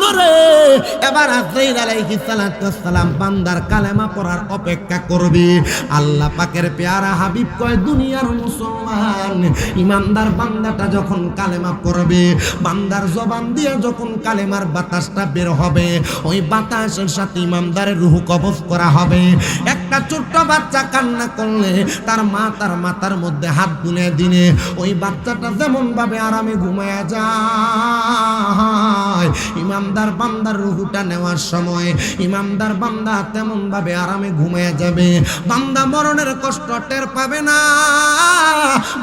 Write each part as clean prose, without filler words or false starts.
শুনো রে, এবার আজরাইল আলাইহিস সালাম বান্দার কালেমা পড়ার অপেক্ষা করবে। আল্লাহ পাকের পেয়ারা হাবিব কয়, দুনিয়ার মুসলমান ইমানদার বান্দাটা যখন কালেমা পড়বে, বান্দার জবান দিয়ে যখন কালেমার বাতাসটা বের হবে, ওই বাতাসের সাথে ইমানদারের রূহ কবজ করা হবে। একটা ছোট্ট বাচ্চা কান্না করলে তার মা তার মাথার মধ্যে হাত বুনে দিনে ওই বাচ্চাটা যেমন ভাবে আরামে ঘুমায়া যায়, ইমানদার বান্দার রূহটা নেওয়ার সময় ইমানদার বান্দা তেমন ভাবে আরামে ঘুমায়া যাবে। বান্দা মরণের কষ্ট টের পাবে না,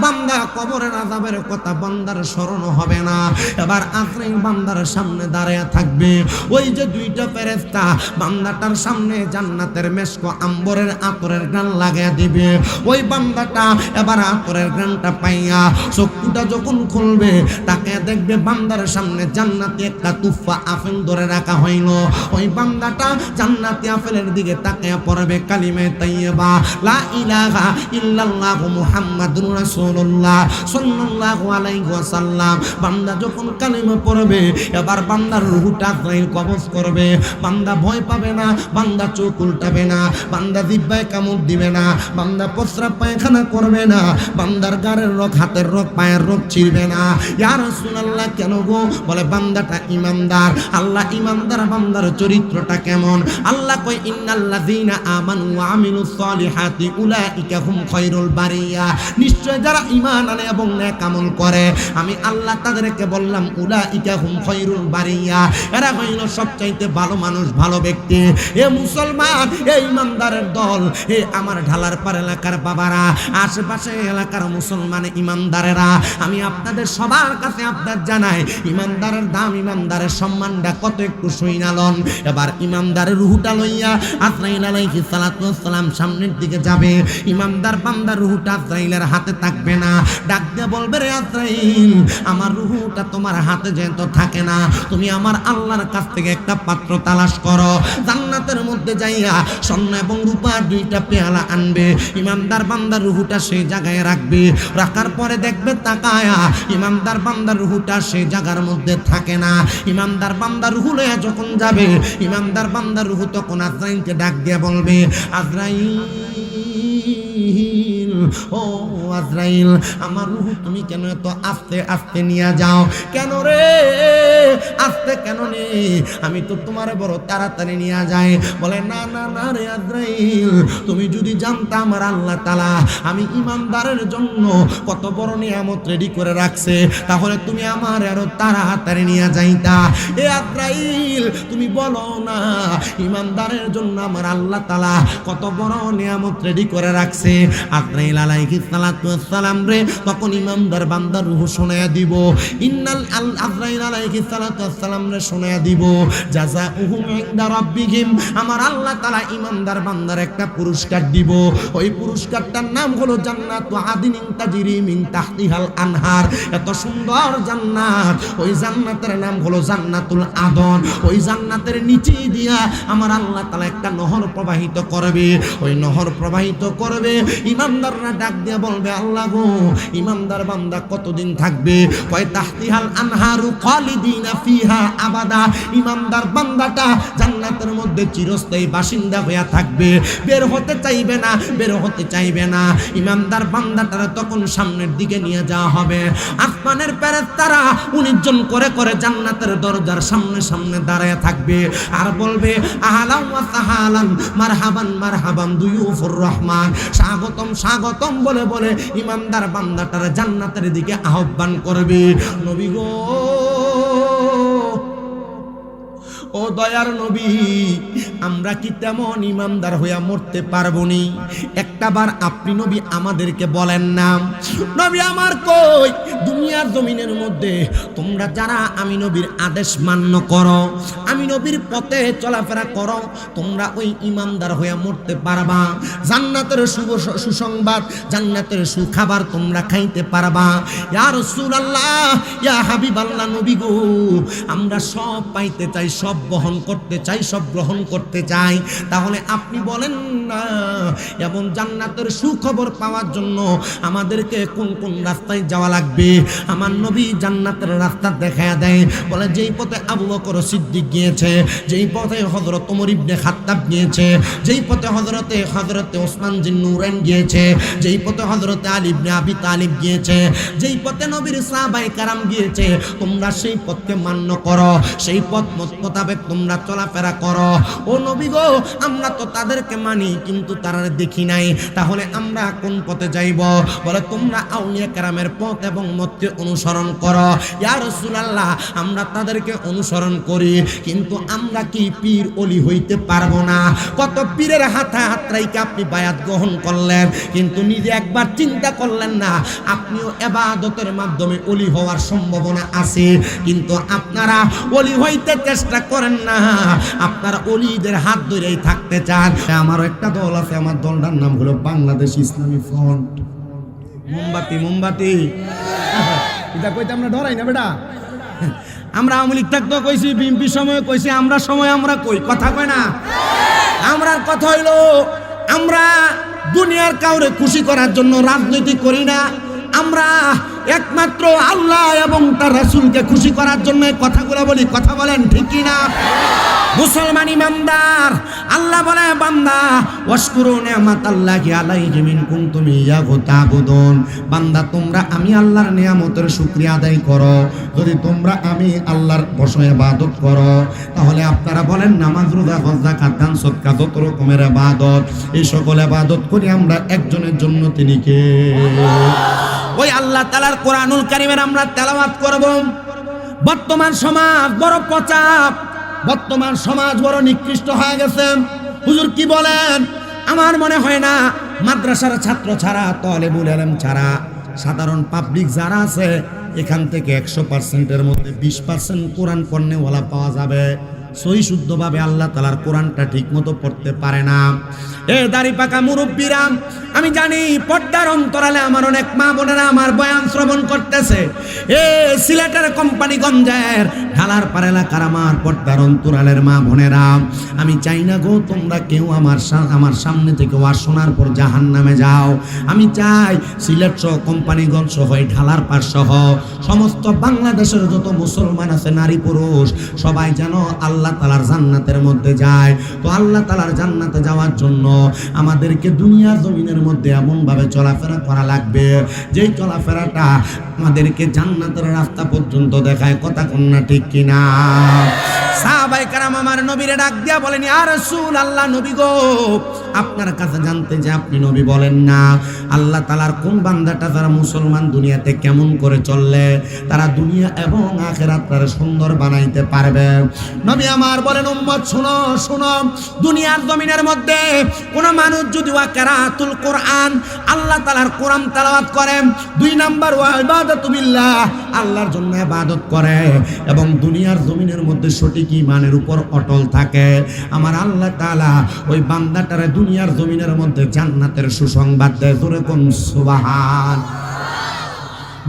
বান্দা কবরের আযাবের কথা বান্দার স্মরণ হবে না। এবার আজরাইল বান্দার সামনে দাঁড়ায়া থাকবে। ওই যে দুইটা ফেরেশতা বান্দাটার সামনে জান্নাতের মেশক আম্বরের আতরের গান লাগায়া দিবে। ওই বান্দাটা এবার আতরের গানটা পাইয়া চক্ষুটা যখন খুলবে, তাকে দেখবে বান্দার সামনে জান্নাতি একটা তুফা আপেল ধরে রাখা হইল। ওই বান্দাটা জান্নাতি আপেলের দিকে তাকিয়ে পড়বে কালিমে তাইয়্যিবা লা ইলাহা ইল্লাল্লাহু মুহাম্মাদুর রাসূলুল্লাহ সাল্লাল্লাহু আলাইহি ওয়াসাল্লাম। বান্দা যখন কালিমা পড়বে, এবার বান্দার রূহটা আজরাইল কবজ করবে। বান্দা ভয় পাবে না, বান্দা চোখ উল্টাবে না, বান্দা জিহ্বায় কামড় দিবে না, বান্দা প্রস্রাব পায়খানা করবে না, বান্দার গাড়ের রোগ, হাতের রোগ, পায়ের রোগ ছিড়বে না। ইয়া রাসূলুল্লাহ কেন গো? বলে বান্দাটা ইমানদার। আল্লাহ ইমানদার বান্দার চরিত্রটা কেমন? আল্লাহ কয়, ইন্নাল্লাযীনা আমানু ওয়া আমিলুস সালিহাতি উলাইকা হুম খায়রুল বারিয়া। নিশ্চয় যারা ঈমান আনে এবং নেক আমল করে, আমি আল্লাহ তাদেরকে বললাম উলাইকা হুম খায়রুল বারিয়া, এরা হইল সবচাইতে ভালো মানুষ, ভালো ব্যক্তি। এ মুসলমান, এ ইমানদারের দল, এ আমার ঢালার পার এলাকার বাবারা, আশেপাশে এলাকার মুসলমান ইমানদারেরা, আমি আপনাদের সবার কাছে আপনার জানাই, ইমানদারের দাম, ইমানদারের সম্মানটা কত একটু শুইনালন। এবার ইমানদারের রূহটা লইয়া আজরাইল আলাইহিস সালাম সামনের দিকে যাবে। ইমানদার বান্দার রূহটা আজরাইলের হাতে থাকবে না। ডাক দিয়ে বলবে, রে আজরাইল, আমার রূহটা তোমার হাতে যেহেতু থাকে না, তুমি আমার আল্লাহর কাছ থেকে একটা পাত্র তালাশ করো। জান্নাতের মধ্যে যাইয়া স্বর্ণ এবং রূপা দুইটা পেয়ালা আনবে। ইমানদার বান্দার রূহটা সেই জায়গায় রাখবে। রাখার পরে দেখবে তাকায়া ইমানদার বান্দার রূহটা সেই জায়গার মধ্যে থাকে না। ইমানদার বান্দার রূহ লইয়া যখন যাবে, ইমানদার বান্দার রূহ তখন আজরাইলকে ডাক দিয়ে বলবে, আজরাইল, ও আজরাইল, আমার রূহ তুমি কেন এত আস্তে আস্তে নিয়ে যাও? কেন রে আস্তে কেন নে? আমি তো তোমার বড় তাড়াতাড়ি নিয়ে যাই। বলে, না না না রে আজরাইল, তুমি যদি জানতা আমার আল্লাহ তাআলা আমি ইমানদারের জন্য কত বড় নিয়ামত রেডি করে রাখছে, তাহলে তুমি আমার আরো তাড়াতাড়ি নিয়ে যাইতা। এ আজরাইল, তুমি বলো না ইমানদারের জন্য আমার আল্লাহ তাআলা কত বড় নিয়ামত রেডি করে রাখছে। আজরাইল আলাইহিস সালাম রে তখন ইমানদার বান্দার রূহ শোনায়া দিব। ইন্নাল আজরাইল আলাইহিস সালাম রে শোনায়া দিব, জাযাউহুম ইনদা রাব্বিহিম, আমার আল্লাহ তাআলা ইমানদার বান্দার একটা পুরস্কার দিব। ওই পুরস্কারটার নাম হলো জান্নাতু আদিনিন তাজরি মিন তাহতিহাল আনহার। এত সুন্দর জান্নাত, ওই জান্নাতের নাম হলো জান্নাতুল আদন। ওই জান্নাতের নিচে দিয়া আমার আল্লাহ তাআলা একটা নহর প্রবাহিত করবে। ওই নহর প্রবাহিত করবে। ইমানদাররা ডাক দিয়ে বলবে, আল্লাহ গো, ইমানদার বান্দা কতদিন থাকবে? কয় তাহতিহাল আনহারু খালিদিনা ফিহা আবাদা। ইমানদার বান্দাটা জান্নাতের মধ্যে চিরস্থায়ী বাসিন্দা হয়ে থাকবে, বের হতে চাইবে না, বের হতে চাইবে না। ইমানদার বান্দাটারে তখন সামনের দিকে নিয়ে যাওয়া হবে। আসমানের ফেরেশতারা 19 জন করে করে জান্নাতের দরজার সামনে সামনে দাঁড়ায় থাকবে আর বলবে, আহলান ওয়া সাহালান, মারহাবান মারহাবান দুয়ুফুর রহমান, স্বাগতম স্বাগতম বলে বলে ইমানদার বান্দাটারে জান্নাতের দিকে আহ্বান করবে। নবী গো, ও দয়ার নবী, আমরা কি তেমন ইমানদার হইয়া মরতে পারবো নি? একটাবার আপনি নবী আমাদেরকে বলেন না। নবী আমার কই, দুনিয়ার জমিনের মধ্যে তোমরা যারা আমি নবীর আদেশ মান্য করো, আমি নবীর পথে চলাফেরা করো, তোমরা ওই ইমানদার হইয়া মরতে পারবা। জান্নাতের সুসংবাদ, জান্নাতের সুখাবার তোমরা খাইতে পারবা। ইয়া রাসূলুল্লাহ, ইয়া হাবিবাল্লাহ, নবী গো, আমরা সব পাইতে চাই, সব বহন করতে চাই, সব গ্রহণ করতে করতে চাই, তাহলে আপনি বলেন না এমন জান্নাতের সুখবর পাওয়ার জন্য আমাদেরকে কোন কোন রাস্তায় যাওয়া লাগবে? আমার নবী জান্নাতের রাস্তা দেখায়া দেয়, বলে যেই পথে আবু বকর সিদ্দিক গিয়েছে, যেই পথে হযরত ওমর ইবনে খাত্তাব গিয়েছে, যেই পথে হযরতে ওসমান জিন নূরাইন গিয়েছে, যেই পথে হযরতে আলী ইবনে আবি তালিব গিয়েছে, যেই পথে নবীর সাহাবায়ে কেরাম গিয়েছে, তোমরা সেই পথকে মান্য করো, সেই পথ মোতাবেক তোমরা চলাফেরা করো। ও নবী গো, আমরা তো তাদেরকে মানি কিন্তু তারা দেখি নাই, তাহলে আমরা কোন পথে যাইব? বলে তোমরা আউলিয়া কেরামের পথ এবং মতকে অনুসরণ করো। ইয়া রাসূলুল্লাহ, আমরা তাদেরকে অনুসরণ করি, কিন্তু আমরা কি পীর ওলি হইতে পারবো না? কত পীরের হাতে হাত রাইকে আপনি বায়াত গ্রহণ করলেন, কিন্তু নিজে একবার চিন্তা করলেন না আপনিও ইবাদতের মাধ্যমে ওলি হওয়ার সম্ভাবনা আছে, কিন্তু আপনারা ওলি হইতে চেষ্টা করেন না, আপনারা ওলিদের হাত ধরেই থাকতে চান। আমারও একটা দল আছে, আমার দলটার নাম হলো বাংলাদেশ ইসলামী ফ্রন্ট। মোমবাতি এটা কইতে আমরা ডরাই না বেটা। আমরা আওয়ামী লীগ থাকতেও কইছি, বিএনপি সময় কইছি, আমরা সময় আমরা কই, কথা কয় না। আমরার কথা হইলো আমরা দুনিয়ার কাউরে খুশি করার জন্য রাজনীতি করি না, আমরা একমাত্র আল্লাহ এবং তার রাসূলকে খুশি করার জন্য কথাগুলো বলি। কথা বলেন ঠিক কি না? মুসলমান ইমানদার, আল্লাহ বলে বান্দা ওয়াশকুরু নি'মাতাল্লাহি আলাইহি মিন কুনতুম ইয়াহু তা'বুদুন, বান্দা তোমরা আমি আল্লাহর নিয়ামতের শুকরিয়া আদায় করো। যদি তোমরা আমি আল্লাহর বশে ইবাদত করো, তাহলে আপনারা বলেন নামাজ, রোজা, হজ, যাকাত, দান, সদকা, যত রকমের ইবাদত, এই সকল ইবাদত করি আমরা একজনের জন্য, তিনি কে? ওই আল্লাহ তাআলার কোরআনুল কারীমের আমরা তেলাওয়াত করব। বর্তমান সমাজ বড় পচা, বর্তমান সমাজ বড় নিকৃষ্ট হয়ে গেছে। হুজুর কি বলেন? আমার মনে হয় না মাদ্রাসার ছাত্র ছাড়া, তালেবুল ইলম ছাড়া সাধারণ পাবলিক যারা আছে এখান থেকে 100%-এর মধ্যে 20% কোরআন পড়নেওয়ালা পাওয়া যাবে। সহি শুদ্ধভাবে আল্লাহ তাআলার কোরআনটা ঠিক মতো পড়তে পারে না। এ দাড়ি পাকা মুরব্বীরা, আমি জানি পর্দার অন্তরালে আমার অনেক মা বোনেরা আমার বয়ান শ্রবণ করতেছে। এ সিলেটের কোম্পানিগঞ্জের ঢালার পার এলাকার আমার পর্দার অন্তরালের মা বোনেরা, আমি চাই না গো তোমরা কেউ আমার সামনে থেকে ওয়াজ শোনার পর জাহান্নামে যাও। আমি চাই সিলেট সহ কোম্পানিগঞ্জ সহ ঢালার পার সহ সমস্ত বাংলাদেশের যত মুসলমান আছে, নারী পুরুষ, সবাই যেন আল্লাহ তাআলার জান্নাতের মধ্যে যায়। তো আল্লাহ তাআলার জান্নাতে যাওয়ার জন্য আমাদেরকে দুনিয়ার জমিনের মধ্যে এমন ভাবে চলাফেরা করা লাগবে যেই চলাফেরাটা আমাদেরকে জান্নাতের রাস্তা পর্যন্ত দেখায়। কথা কন্যা ঠিক কিনা? সাহাবায়ে কেরাম আমার নবীরে ডাক দিয়া বলেন, ইয়া রাসূলুল্লাহ, নবী গো, আপনার কাছে জানতে যে আপনি নবী বলেন না আল্লাহ তাআলার কোন বান্দাটা যারা মুসলমান দুনিয়াতে কেমন করে চললে তারা দুনিয়া এবং আখিরাত তারা সুন্দর বানাইতে পারবে। নবী আমার বলেন, উম্মত শুনো শুনো, দুনিয়ার জমিনের মধ্যে কোন মানুষ যদি ওয়াকিরাতুল কোরআন, আল্লাহ তাআলার কোরআন তেলাওয়াত করে, 2 নাম্বার ওয়া ইবাদাতু বিল্লাহ, আল্লাহর জন্য ইবাদত করে, এবং দুনিয়ার জমিনের মধ্যে সঠিক ঈমানের উপর অটল থাকে, আমার আল্লাহ তাআলা ওই বান্দাটারে দুনিয়ার জমিনের মধ্যে জান্নাতের সুসংবাদ দেয়। জোরে কোন সুবহান।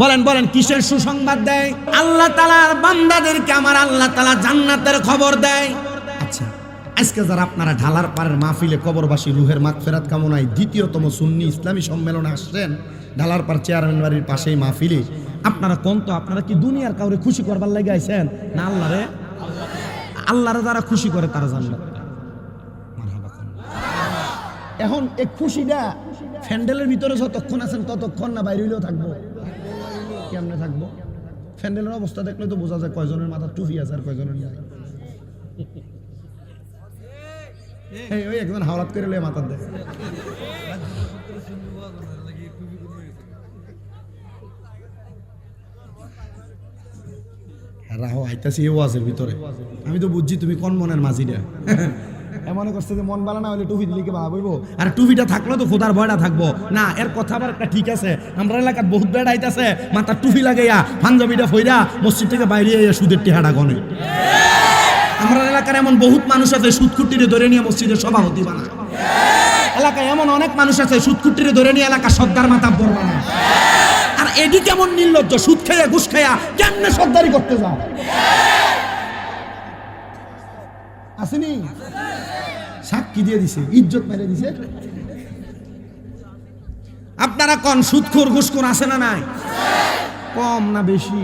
বলেন বলেন কিসের সুসংবাদ দেয়? আল্লাহ তাআলার বান্দাদেরকে আমার আল্লাহ তাআলা জান্নাতের খবর দেয়। আচ্ছা, আজকে যারা আপনারা ঢালার পাড়ের মাহফিলে কবরবাসী রুহের মাগফিরাত কামনায় দ্বিতীয়তম সুন্নি ইসলামী সম্মেলনে আসছেন, ঢালার পাড় চেয়ারম্যান বাড়ির পাশেই মাহফিলে, আপনারা কোন তো আপনারা কি দুনিয়ার কাউরে খুশি করবার লাগে আইছেন না আল্লাহরে? আল্লাহরে যারা খুশি করে তারা জান্নাত। এখন এই খুশিটা ফ্যান্ডেলের ভিতরে যতক্ষণ আছেন ততক্ষণ না, বাইরে হইলেও থাকবো। কেমনে থাকবো? ফ্যান্ডেলের অবস্থা দেখলে তো বোঝা যায় কয়জনের মাথা টুপি আছে আর কয়জনের নাই। ওই একজন হাওলাত করে লয়ে মাথা দেয়। রাহো আইতাছি এই ওয়াজের ভিতরে, আমি তো বুঝছি তুমি কোন মনের মাঝিটা। এমন করছে যে মন ভালো না হলে টুপি দিলে কি ভালো হইব? আর টুপিটা থাকলে তো খোদার ভয়টা থাকবো না। এর কথা আবার একটা ঠিক আছে, আমরা এলাকার বহুত বেড়া আইতাছে মাথার টুপি লাগাইয়া পাঞ্জাবিটা ফইরা মসজিদ থেকে বাইরে সুদের টিহাটা গনে। আমরা এলাকার এমন বহুত মানুষ আছে সুদকুটিরে ধরে নিয়ে মসজিদের সভাপতি বানায়। এলাকায় এমন অনেক মানুষ আছে সুদকুটিরে ধরে নিয়ে এলাকার সর্দার মাতাব্বর বানায়। আর এডি কেমন নির্লজ্জ, সুদ খেয়ে ঘুষ খেয়া কেমনে সর্দারি করতে যায়? আসেনি? সাক্ষী দিয়ে দিছে, ইজ্জত মেরে দিছে। আপনারা কোন সুদখোর ঘুষখোর আছে না নাই? কম না বেশি?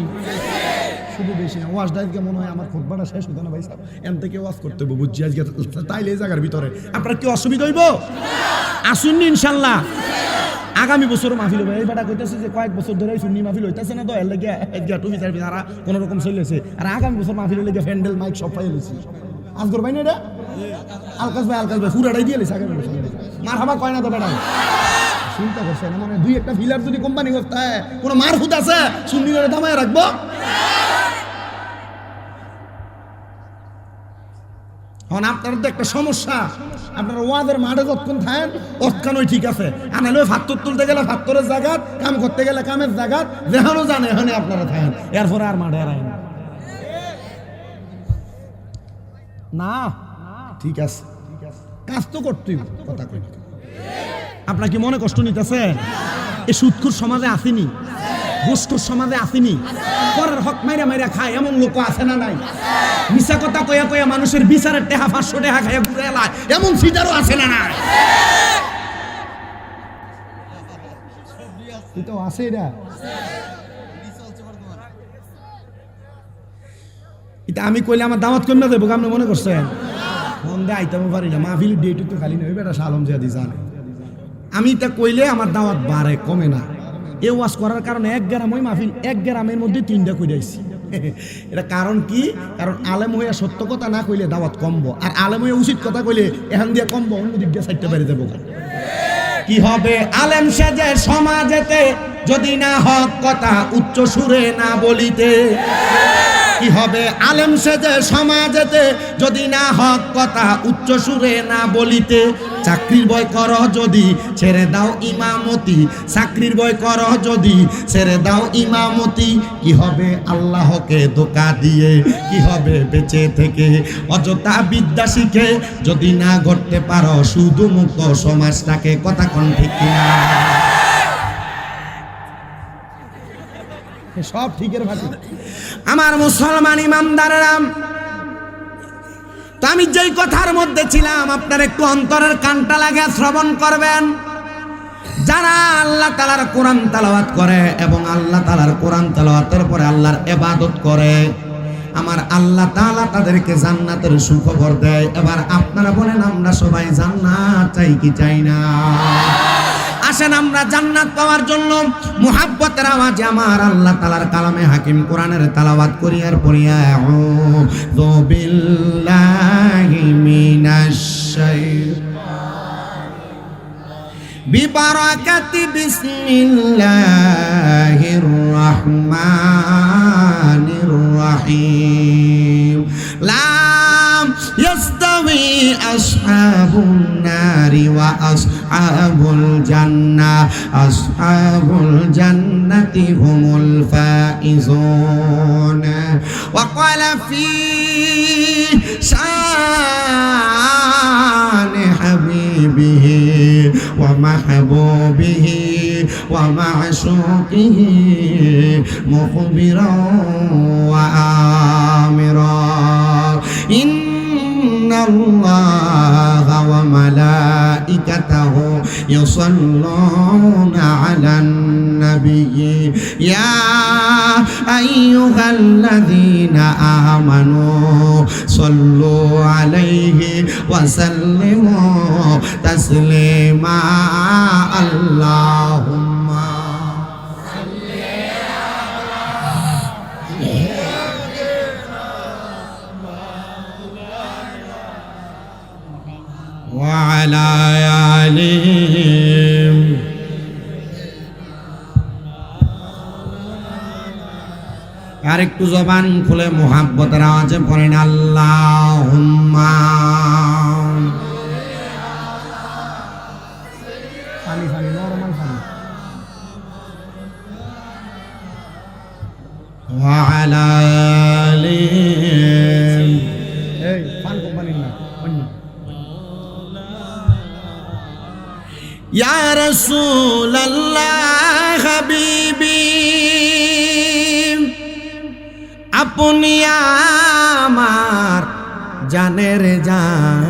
শুধু বেশি না। ওয়াজ ডাইকে মনে হয় আমার খুতবাটা শেষ হতো না ভাই সাহেব, এন থেকে ওয়াজ করতে হবে বুঝছি আজকে, তাইলে এই জায়গার ভিতরে আপনার কি অসুবিধা হইব? আসুননি ইনশাল্লাহ, আগামী বছর মাহফিল হবে। এই বেটা কইতেছে যে কয়েক বছর ধরে সুন্নি মাহফিল হইতেছে না, তো এর লেগে টুপি চারবি তারা কোনো রকম চলেছে, আর আগামী বছর মাহফিল লেগে ফ্যান্ডেল মাইক সব পাই লইছি। আজগর ভাই না এটা আলকাশ ভাই পুরাটাই দিয়ে লেছে আগামী বছর। মার হাবা কয় না তো বেটা, চিন্তা করছে না, মানে দুই একটা ফিলার যদি কোম্পানি করতে হয়, কোনো মার হুদ আছে সুন্নি করে দামায় রাখবো? এখন আপনার তো একটা সমস্যা, আপনার ওয়াদের মাঠে যতক্ষণ থাকেন অতক্ষণই ঠিক আছে, আর নাহলে ফাত্তর তুলতে গেলে ফাত্তরের জায়গাত, কাম করতে গেলে কামের জায়গাত, যেখানেও জানে এখানে আপনারা থাকেন, এরপরে আর মাঠে আর আইন না। ঠিক আছে, কাজ তো করতেই কথা কই। আপনার কি মনে কষ্ট নিতেছে? এই সুদখোর সমাজে আসেনি, ঘুষখোর সমাজে আসেনি, পরের হক মাইরা মাইরা খায় এমন লোক আছে না নাই? মিছা কথা কইয়া কইয়া মানুষের বিচারের টেহা 500 টাকা খাইয়া ঘুরে এলায় এমন সিটারও আছে না নাই? এটা আছে, এটা আমি কইলে আমার দাওয়াত কমে দেবো, আপনি মনে করছেন? ফোন দিয়ে আইতাম পারি না, মাহফিল ডেট তো খালি নয়, বেটা সালম জিয়াদি জানে। আমি এটা কইলে আমার দাওয়াত বাড়ে, কমে না। এ ওয়াজ করার কারণে 1 গ্রাম ওই মাহফিল, 1 গ্রামের মধ্যে 3টা কইরাইছি। এটা কারণ কি? কারণ আলেম হইয়া সত্য কথা না কইলে দাওয়াত কমবো, আর আলেম হইয়া উচিত কথা কইলে এখান দিয়ে কমবো, অন্য দিক দিয়ে 4টা বেড়ে দেবো। কি হবে আলেম সেজে সমাজেতে, যদি না হক কথা উচ্চ সুরে না বলিতে? কি হবে আলেম সেজে সমাজেতে, যদি না হক কথা উচ্চ সুরে না বলিতে? চাকরির ভয় কর যদি ছেড়ে দাও ইমামতি, চাকরির ভয় কর যদি ছেড়ে দাও ইমামতি। কি হবে আল্লাহকে ধোঁকা দিয়ে, কি হবে বেঁচে থেকে অযথা বিদ্যা শিখে, যদি না গড়তে পারো শুধু মুক্ত সমাজটাকে? কথা কোন ঠিক কিনা? সব ঠিকের ভাষা। আমার মুসলমান ইমানদারেরা, তো আমি যেই কথার মধ্যে ছিলাম আপনার একটু অন্তরের কানটা লাগে শ্রবণ করবেন। যারা আল্লাহ তাআলার কোরআন তেলাওয়াত করে এবং আল্লাহ তাআলার কোরআন তেলাওয়াতের পরে আল্লাহর ইবাদত করে, আমার আল্লাহ তাআলা তাদেরকে জান্নাতের সুখবর দেয়। এবার আপনারা বলেন, আমরা সবাই জান্নাত চাই কি চাই না? আসেন আমরা জান্নাত পাওয়ার জন্য মুহাব্বতের আওয়াজে আমার আল্লাহ তাআলার কালামে হাকিম কোরআনের তেলাওয়াত করি আর পড়ি, আউযু বিল্লাহি মিনাশ শাইতানির বিবারাকাতি বিসমিল্লাহির রাহমানির রাহিম। লাম ইয়াস্তাবি আসহাবুন নারি ওয়া আসহাবুল জান্নাহ, আসহাবুল জান্নাতি হুমুল ফাইজুন। ওয়া ক্বালা ফি শানি হাবিবিহি ওয়া মাহবুবিহি ওয়া মা'শুকিহি মুখবিরান ওয়া আমিরা, ইন্নাল্লাহা ওয়া মালাইকাতাহু ইউসাল্লুনা আলান নাবিয়্যি ইয়া আইয়ুহাল্লাযীনা আমানু সাল্লু আলাইহি ওয়া সাল্লিমু তাসলিমা। আল্লাহুম্মা ওয়া আলা আলিহি। আর একটু জবান খুলে মুহাব্বতের আওয়াজে পড়েন, আল্লাহুম্মা। পানি পানি নরমাল পানি। ওয়া আলা আলিহি। এই পান কোম্পানি না অন্য। ইয়া রাসূলুল্লাহ হাবিবি, আপনি আমার জানের জান,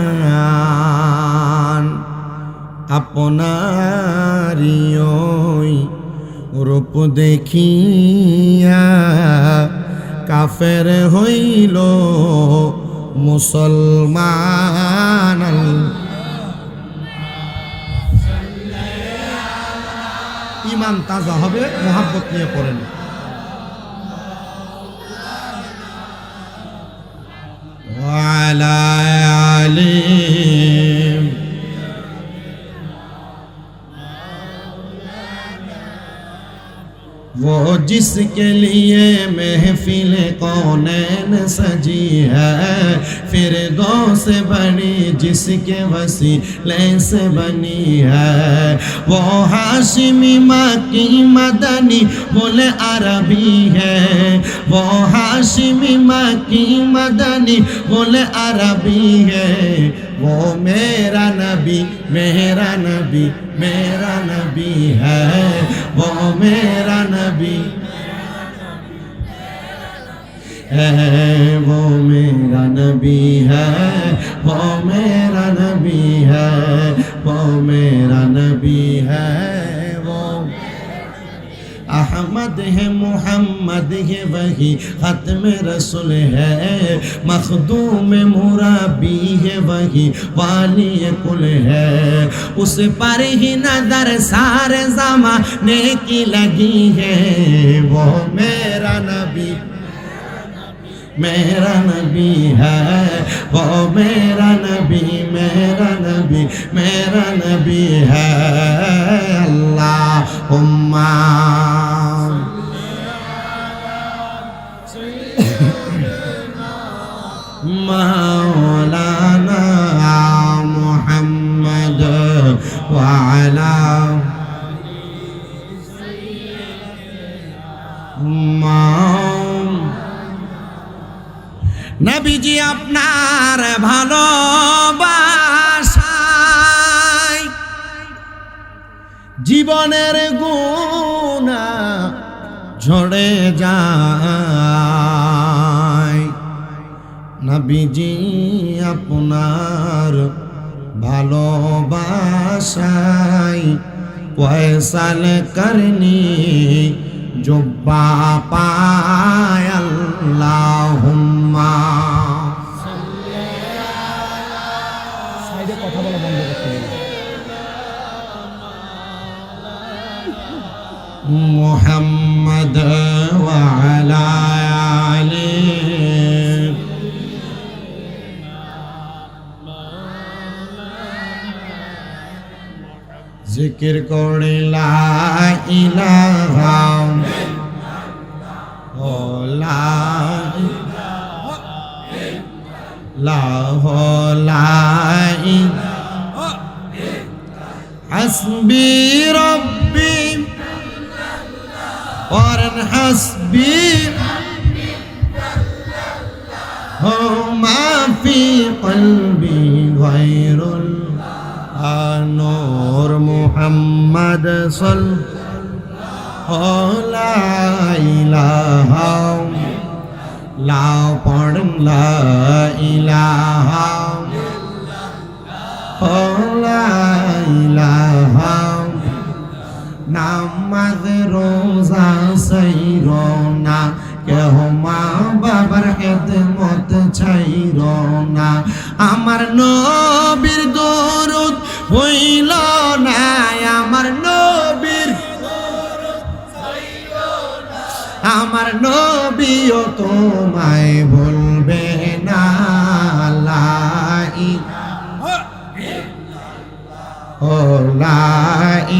আপনারি ওই রূপ দেখিয়া কাফের হইল মুসলমান। ইমান তাজা হবে, মোহাব্বত নিয়ে পড়েন। ওয়ালা আলিম वो जिसके लिए महफिल कौनैन सजी है, फिरदौस से बनी जिसके वसीले से बनी है। वो हाशिमी मक्की मदनी बोले अरबी है, वो हाशिमी मक्की मदनी बोले अरबी है। वो मेरा नबी मेरा नबी मेरा नबी है, वो मेरा नबी है, वो मेरा नबी है, वो मेरा नबी है, वो मेरा नबी है। वो अहमद है मोहम्मद है वही खत्म रसूल है, मखदूम मुराबी है वही वाली कुल है। उस पर ही नजर सारे ज़माने की लगी है, वो मेरा नबी मेरा नबी है, वो मेरा नबी मेरा नबी मेरा नबी है। अल्लाहुम्मा मौलाना मुहम्मद व अला নবীজি আপনার ভালোবাসায় জীবনের গুনাহ ঝরে যায়। নবীজি আপনার ভালোবাসায় ওয়াসাল করনি जुब्बा पाय। अल्लाहुम्मा साइडे কথা বলা বন্ধ করতে হবে। मुहम्मद व अला आलि जिक्र करे ला इलाहा ला हस्बी रब्बी और हस्बी हो माफी कल्बी गैरुल नूर मुहम्मद सल्लल्लाहु ला इलाहा ला पढ़ ला इलाहा ला इलाहा नामाज रोजा सैरो ना কেহ মা বাবার খেদমত ছাইরো না। আমার নবীর দরুদ হইল না, আমার নবীর আমার নবীও তোমায় বলবে না। লা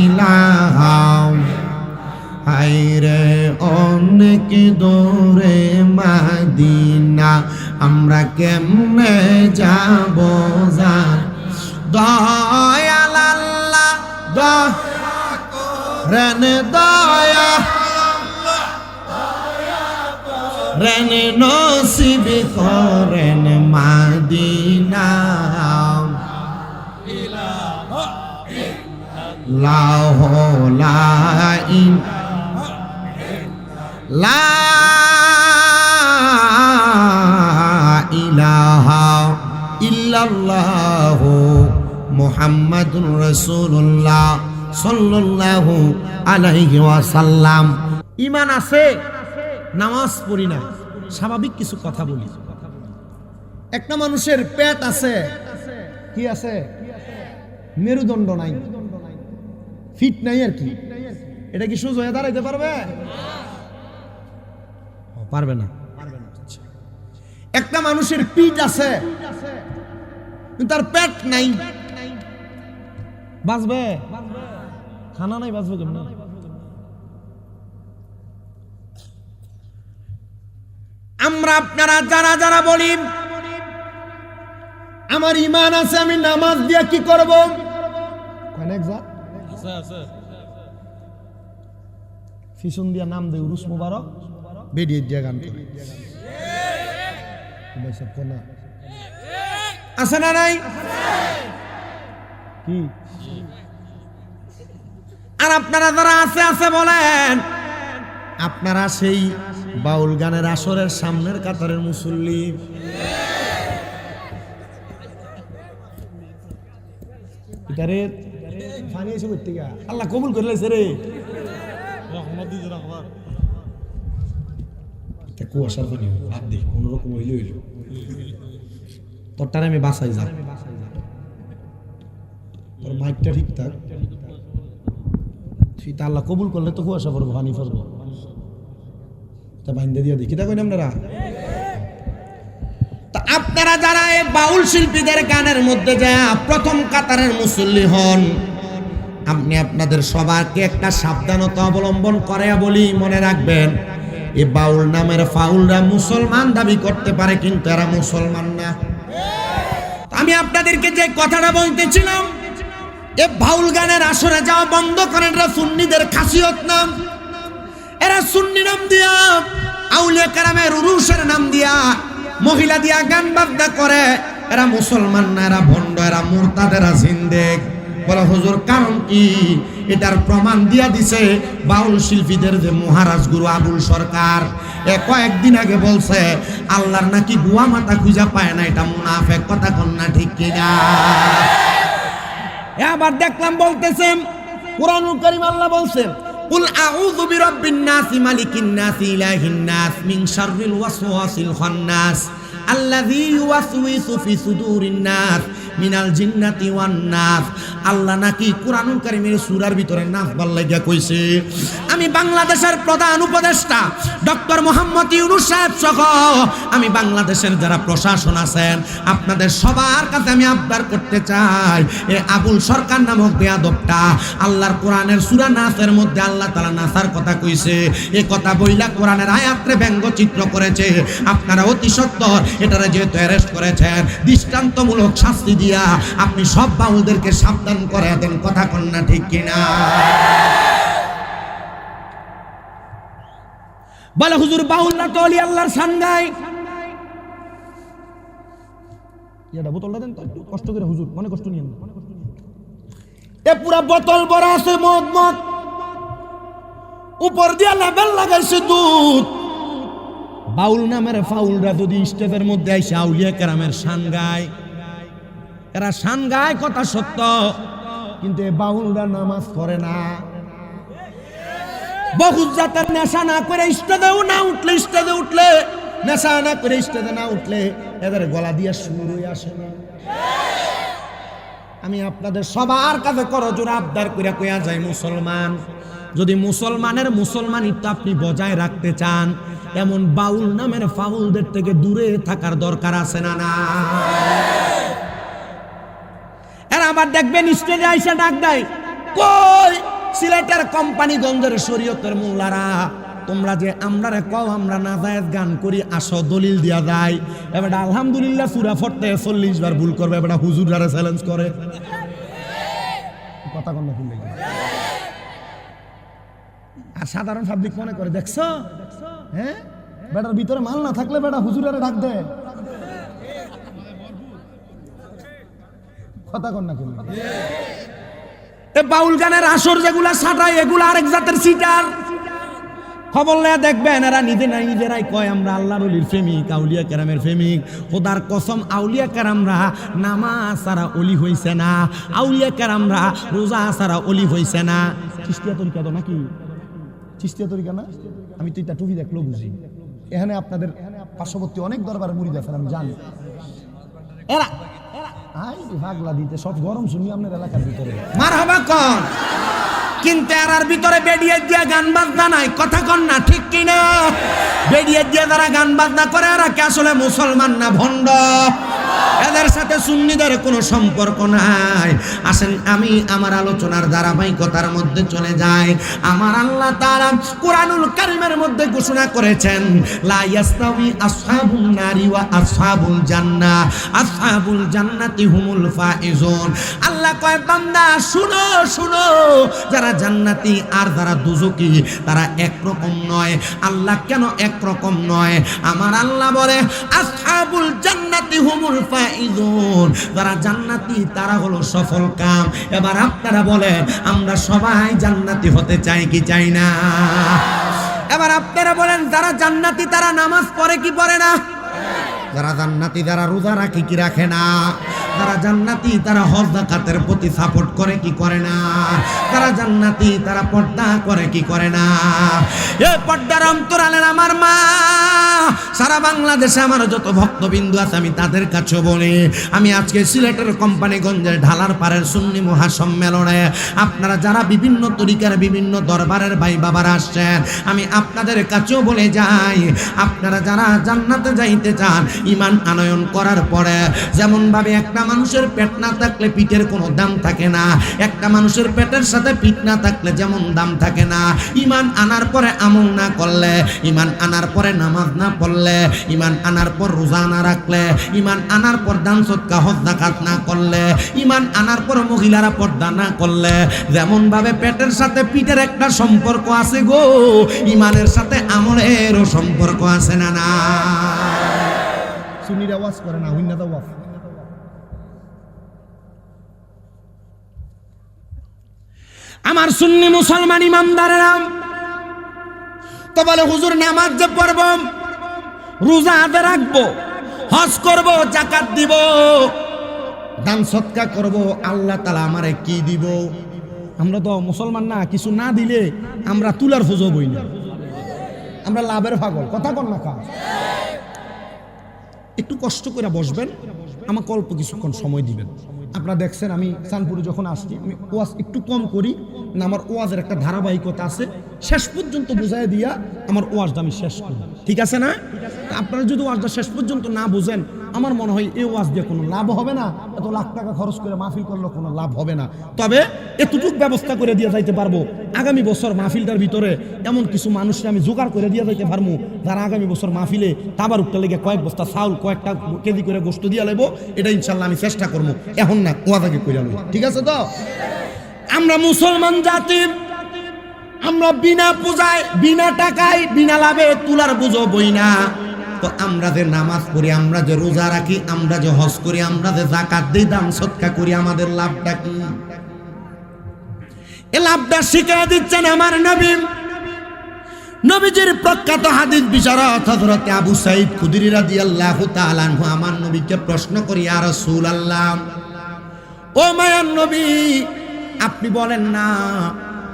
ইলাহা হায়রে অনেক দূরে মদিনা, আমরা কেমনে যাব জান। দয়াল আল্লাহ দয়া করেন, দয়া করেন, নসিব করেন মদিনা। লাহ লা ইলাহা ইল্লাল্লাহু মুহাম্মাদুর রাসূলুল্লাহ সাল্লাল্লাহু আলাইহি ওয়াসাল্লাম। ঈমান আছে, নামাজ পড়ি না, স্বাভাবিক কিছু কথা বলি। একটা মানুষের পেট আছে, কি আছে? মেরুদণ্ড নাই, ফিট নাই আর কি। এটা কি সোজা হয়ে দাঁড়াইতে পারবে? পারবে না। একটা মানুষের পিঠ আছে, তার পেট নাই, বাঁচবে? খানা নাই, বাঁচবে কেমন? আমরা আপনারা যারা যারা বলি আমার ঈমান আছে, আমি নামাজ দিয়ে কি করব? ফিসন দিয়া নাম দেয় উরুস মুবারক, বেরিয়ে দিয়া গান করে আছে না নাই? কি আর আপনারা যারা আছে আছে বলেন, আপনারা সেই বাউল গানের আসরের সামনের কাতারের মুসল্লি। আল্লাহ কবুল করে লাইছে রে। কুয়াশার পানি কোন রকম হইল হইল, তোরটারে আমি বাসাই যা, তোর মাইকটা ঠিক থাক। সেটা আল্লাহ কবুল করলে তো কুয়াশা পড়বো, পানি পড়বো, তা বাইন্দা দিয়ে দেখি। দেখুন আপনারা, আপনারা যারা এই বাউল শিল্পীদের গানের মধ্যে যা প্রথম কাতারের মুসল্লি হন, আপনি আপনাদের সবাইকে একটা সাবধানতা অবলম্বন করে বলি, মনে রাখবেন এই বাউল নামের ফাউলরা মুসলমান দাবি করতে পারে, কিন্তু এরা মুসলমান না। আমি আপনাদেরকে যে কথাটা বলতেছিলাম, এই বাউল গানের আসরে যাওয়া বন্ধ করেন। এরা সুন্নিদের খাসিয়ত নাম, এরা সুন্নি নাম দিয়া, আউলিয়া কেরামের উরুসের নাম দিয়া, মহিলা দিয়া গান বাজনা করে। এরা মুসলমান না, এরা ভণ্ড, এরা মুরতাদ, এরা জিন্দেক। বলে হুজুর কারণ কি? এটার প্রমাণ দিয়া দিছে বাউল শিল্পীদের যে মহারাজ গুরু আবুল সরকার, কয়েকদিন আগে বলছে আল্লাহর নাকি বুয়া মাথা খুঁজা পায় না। এটা মুনাফেক কথা, কন্যা ঠিক কিনা? আবার দেখলাম বলতেছেন কুরআনুল কারীম আল্লাহ বলছেন কুল আউযু বিরাব্বিন নাস মালিকিন নাস ইলাহিন নাস মিন শাররিল ওয়াসওয়াসিল খান্নাস আল্লাযী ইউওয়াসওয়িসু ফি সুদুরিন নাস মিনাল জিন্নাতি ওয়ান নাস। আল্লাহ নাকি কুরআনুল কারীমের সূরার ভিতরে নাস বল লাগিয়া কইছে। আমি বাংলাদেশের প্রধান উপদেষ্টা ডক্টর মোহাম্মদ ইউনূস সাহেব সহ আমি বাংলাদেশের যারা প্রশাসন আছেন, আপনাদের সবার কাছে আমি আবদার করতে চাই, এই আবুল সরকার নামক বেয়াদবটা আল্লাহর কোরআনের সূরা নাসের মধ্যে আল্লাহ তাআলা নাসার কথা কইছে। এই কথা বইলা কোরআনের আয়াতে ব্যঙ্গচিত্র করেছে। আপনারা অতি সত্বর এটারে যেহেতু অ্যারেস্ট করেছেন, দৃষ্টান্তমূলক শাস্তি দিয়া আপনি সব বাউলদেরকে সাবধান করে দেন। কথা কন্যা ঠিক কিনা? বলে হুজুর বাউলরা তো ওলি আল্লাহর শান গায়। এটা বোতলটা দেন তো, কষ্ট করে হুজুর, মনে কষ্ট নিয়েন না। এ পুরা বোতল ভরা আছে মদ, মদ উপর দিয়া লেবেল লাগাইছে দুধ। বাউল নামের ফাউলরা যদি স্টেজের মধ্যে আইসে আউলিয়া কেরামের শান গায়, এরা শান গায় কথা সত্য, কিন্তু এই বাউলরা নামাজ পড়ে না। বহুত জাতের নেশা না করে স্টেজেও না উঠলে, স্টেজে উঠলে নেশা না করে স্টেজে না উঠলে এদের গলা দিয়ে সুর হয়ে আসে না। আমি আপনাদের সবার কাছে করজোড়ে আবদার কইরা কইয়া যাই, মুসলমান যদি মুসলমানের মুসলমানিত্ব আপনি বজায় রাখতে চান, এমন বাউল নামের ফাউলদের থেকে দূরে থাকার দরকার আছে না? না, এরা আবার দেখবেন স্টেজে আইসা ডাক দেয়, কই সিলেটের কোম্পানিগঞ্জের শরীয়তের মোল্লারা, তোমরা যে আমরারে কও আমরা নাজায়েজ গান করি, আসো দলিল দিয়া যায়। এবার আলহামদুলিল্লাহ সূরা পড়তে 40 বার ভুল করবে, এবার হুজুররা চ্যালেঞ্জ করে। কথা কন না ভুল লাগে। আর সাধারণ পাবলিক মনে করে দেখছো, হ্যাঁ বেটার ভিতরে মাল না থাকলে বেটা হুজুরারে ডাক দেয়। কথা কন না কেন? এ বাউল গানের আসর যেগুলা সাটায়, এগুলা আরেক জাতের সিটার। খবর নিয়ে দেখবেন এরা নিজেরাই কয় আমরা আল্লাহর ওলির প্রেমিক, আউলিয়া কেরামের প্রেমিক। খোদার কসম, আউলিয়া কেরামরা নামাজ ছাড়া ওলি হইছে না, আউলিয়া কেরামরা রোজা ছাড়া ওলি হইছে না। চিস্তিয়া তরিকা তো নাকি? চিস্তিয়া তরিকা না? আমি তো এটা টুপি দেখলেও বুঝি। এখানে আপনাদের পার্শ্ববর্তী অনেক দরবার মুরিদ আছেন, আমি জানি। এরা ভাগলা দিতে সব গরম শুনি আপনার এলাকার ভিতরে মারহাবা কর, কিন্তু এরার ভিতরে বেডিয়ে দিয়ে গান বাজনা নাই। কথা কন না, ঠিক কিনা? বেডিয়ে দিয়ে যারা গান বাজনা করে এরা কি আসলে মুসলমান না ভণ্ড? এদের সাথে সুন্নিদের কোনো সম্পর্ক নাই। আসেন আমি আমার আলোচনার ধারাবাহিকতার মধ্যে চলে যাই। আমার আল্লাহ তাআলা কুরআনুল কারীমের মধ্যে ঘোষণা করেছেন, লা ইয়াস্তাউই আসহাবুন নারি ওয়া আসহাবুল জান্নাহ, আসহাবুল জান্নাতি হুমুল ফাইজুন। আল্লাহ কয় বান্দা শুনো শুনো, যারা জান্নাতি আর যারা দুজকি তারা একরকম নয়। আল্লাহ কেন একরকম নয়? আমার আল্লাহ বলে আসহাবুল জান্নাতি হুমুল ফাইজুন, যারা জান্নাতি তারা হলো সফল কাম। এবার আপনারা বলেন আমরা সবাই জান্নাতি হতে চাই কি চাই না? এবার আপনারা বলেন যারা জান্নাতি তারা নামাজ পড়ে কি পড়ে না? যারা জান্নাতি তারা রোজা রাখে কি রাখে না? যারা জান্নাতি তারা হজ যাকাতের প্রতি সাপোর্ট করে কি করে না? যারা জান্নাতি তারা পর্দা করে কি করে না? এ পর্দার অন্তরালের আমার মা, সারা বাংলাদেশে আমার যত ভক্তবিন্দু আছে আমি তাদের কাছে বলি, আমি আজকে সিলেটের কোম্পানিগঞ্জের ঢালার পাড়ের সুন্নি মহাসম্মেলনে আপনারা যারা বিভিন্ন তরিকার বিভিন্ন দরবারের ভাই বাবারা আসছেন, আমি আপনাদের কাছেও বলে যাই, আপনারা যারা জান্নাতে যাইতে চান ঈমান আনয়ন করার পরে, যেমন ভাবে একটা মানুষের পেট না থাকলে পিঠের কোনো দাম থাকে না, একটা মানুষের পেটের সাথে পিঠ না থাকলে যেমন দাম থাকে না, ঈমান আনার পরে আমল না করলে, ঈমান আনার পরে নামাজ না পড়লে, ঈমান আনার পর রোজা না রাখলে, ঈমান আনার পর দান সদকা হজ যাকাত না করলে, ঈমান আনার পর মহিলারা পর্দা না করলে, যেমন ভাবে পেটের সাথে পিঠের একটা সম্পর্ক আছে গো, ঈমানের সাথে আমলেরও সম্পর্ক আছে না? না সুন্নির আওয়াজ করে না, হুইনা দাও ওয়াজ। আমার সুন্নি মুসলমান ইমামদারেরা তো বলে হুজুর নামাজ যে পড়ব, রোজা আদে রাখবো, হজ করব, যাকাত দিব, দান সদকা করব, আল্লাহ তাআলা আমারে কি দিব? আমরা তো মুসলমান না, কিছু না দিলে আমরা তুলার ফুজো বই না, আমরা লাভের পাগল। কথা কন না কা? একটু কষ্ট করে বসবেন, আমাকে অল্প কিছুক্ষণ সময় দিবেন। আপনারা দেখছেন আমি চাঁদপুরে যখন আসছি আমি ওয়াজ একটু কম করি না, আমার ওয়াজের একটা ধারাবাহিকতা আছে, শেষ পর্যন্ত বুঝাই দিয়া আমার ওয়াজটা আমি শেষ করি, ঠিক আছে না? আপনারা যদি ওয়াজটা শেষ পর্যন্ত না বুঝেন, আমার মনে হয় এই ওয়াজ দিয়ে কোনো লাভ হবে না, এত লাখ টাকা খরচ করে মাহফিল করলে কোনো লাভ হবে না। তবে এতটুক ব্যবস্থা করে দিয়ে যাইতে পারবো, আগামী বছর মাহফিলটার ভিতরে এমন কিছু মানুষকে আমি জোগাড় করে দিয়ে যাইতে পারবো, যারা আগামী বছর মাহফিলে তাবারুকটা লেগে কয়েক বস্তা চাউল, কয়েকটা কেজি করে গোশত দিয়ে লেবো, এটা ইনশাল্লাহ আমি চেষ্টা করবো। এখন না, ওয়াদাকে কইরা লই, ঠিক আছে তো? আমরা মুসলমান জাতি, আমরা বিনা পূজায়, বিনা টাকায়, বিনা লাভে তুলার বুঝো বই না। তো আমরা যে নামাজ পড়ি, আমরা যে রোজা রাখি, আমরা যে হজ করি, আমরা যে যাকাত দিই, দান সদকা করি, আমাদের লাভটা কি? এই লাভটা শিখিয়ে দিচ্ছেন আমার নবী। নবীজির প্রখ্যাত হাদিস বিশারদ হযরত আবু সাঈদ খুদরি রাদিয়াল্লাহু তাআলা আনহু আমার নবীকে প্রশ্ন করি, ইয়া রাসূলুল্লাহ, ও মায়ার নবী, আপনি বলেন না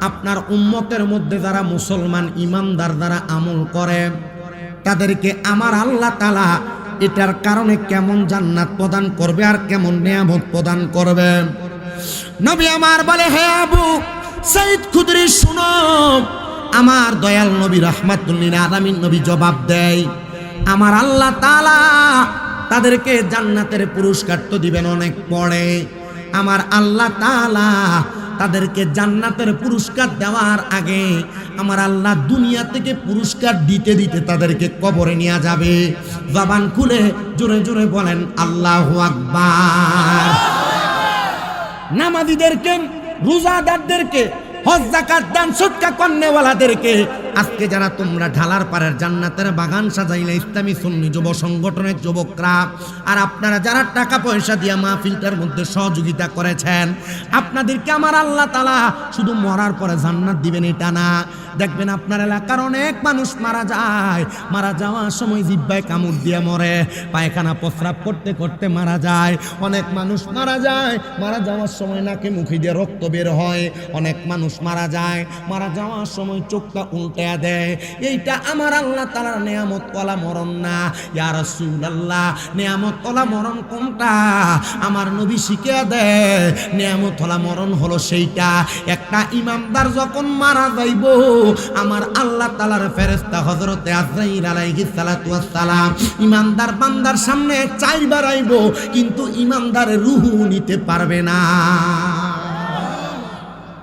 আপনার উম্মতের মধ্যে যারা মুসলমান ইমানদার যারা আমল করে তাদেরকে আমার আল্লাহ তাআলা এটার কারণে কেমন জান্নাত প্রদান করবে আর কেমন নিয়ামত প্রদান করবে? নবী আমার বলে, হে আবু সাঈদ খুদরি শুনো, আমার দয়াল নবী রাহমাতুল লিল আলামিন নবী জবাব দেয়, আমার আল্লাহ তাআলা তাদেরকে জান্নাতের পুরস্কার তো দিবেন অনেক পরে। আমার আল্লাহ তাআলা তাদেরকে জান্নাতের পুরস্কার দেওয়ার আগে আমার আল্লাহ দুনিয়া থেকে পুরস্কার দিতে দিতে তাদেরকে কবরে নিয়ে যাবে। জবান খুলে জোরে জোরে বলেন আল্লাহু আকবার। নামাজীদেরকে, রোজাদারদেরকে, হজ যাকাত দান সদকা করনেওয়ালাদেরকে আজকে যারা তোমরা ঢালার পাড়ের জান্নাতের বাগান সাজাইলে ইসলামী সুন্নি যুব সংগঠনের যুবকরা, আর আপনারা যারা টাকা পয়সা দিয়ে মাহফিলটার মধ্যে সহযোগিতা করেছেন, আপনাদেরকে আমার আল্লাহ তাআলা শুধু মরার পরে জান্নাত দিবেন এটা না, দেখবেন আপনার এলাকার অনেক মানুষ মারা যায়, মারা যাওয়ার সময় জিহ্বায় কামড় দিয়ে মরে, পায়খানা প্রস্রাব করতে করতে মারা যায়। অনেক মানুষ মারা যায়, মারা যাওয়ার সময় নাকে মুখে দিয়ে রক্ত বের হয়। অনেক মানুষ মারা যায়, মারা যাওয়ার সময় চোখটা উল্টে দেয়। এইটা আমার আল্লাহ তাআলার নেয়ামত ওয়ালা মরণ না। ইয়া রাসূলুল্লাহ, নেয়ামত ওয়ালা মরণ কোনটা? আমার নবী শিখিয়ে দেয় নেয়ামত ওয়ালা মরণ হলো সেইটা, একটা ইমানদার যখন মারা যাইব, আমার আল্লাহ তাআলার ফেরেশতা হযরতে আজরাইল আলাইহিস সালাতু ওয়াস সালাম ইমানদার বান্দার সামনে চারবার আইব, কিন্তু ইমানদারের রূহ নিতে পারবে না।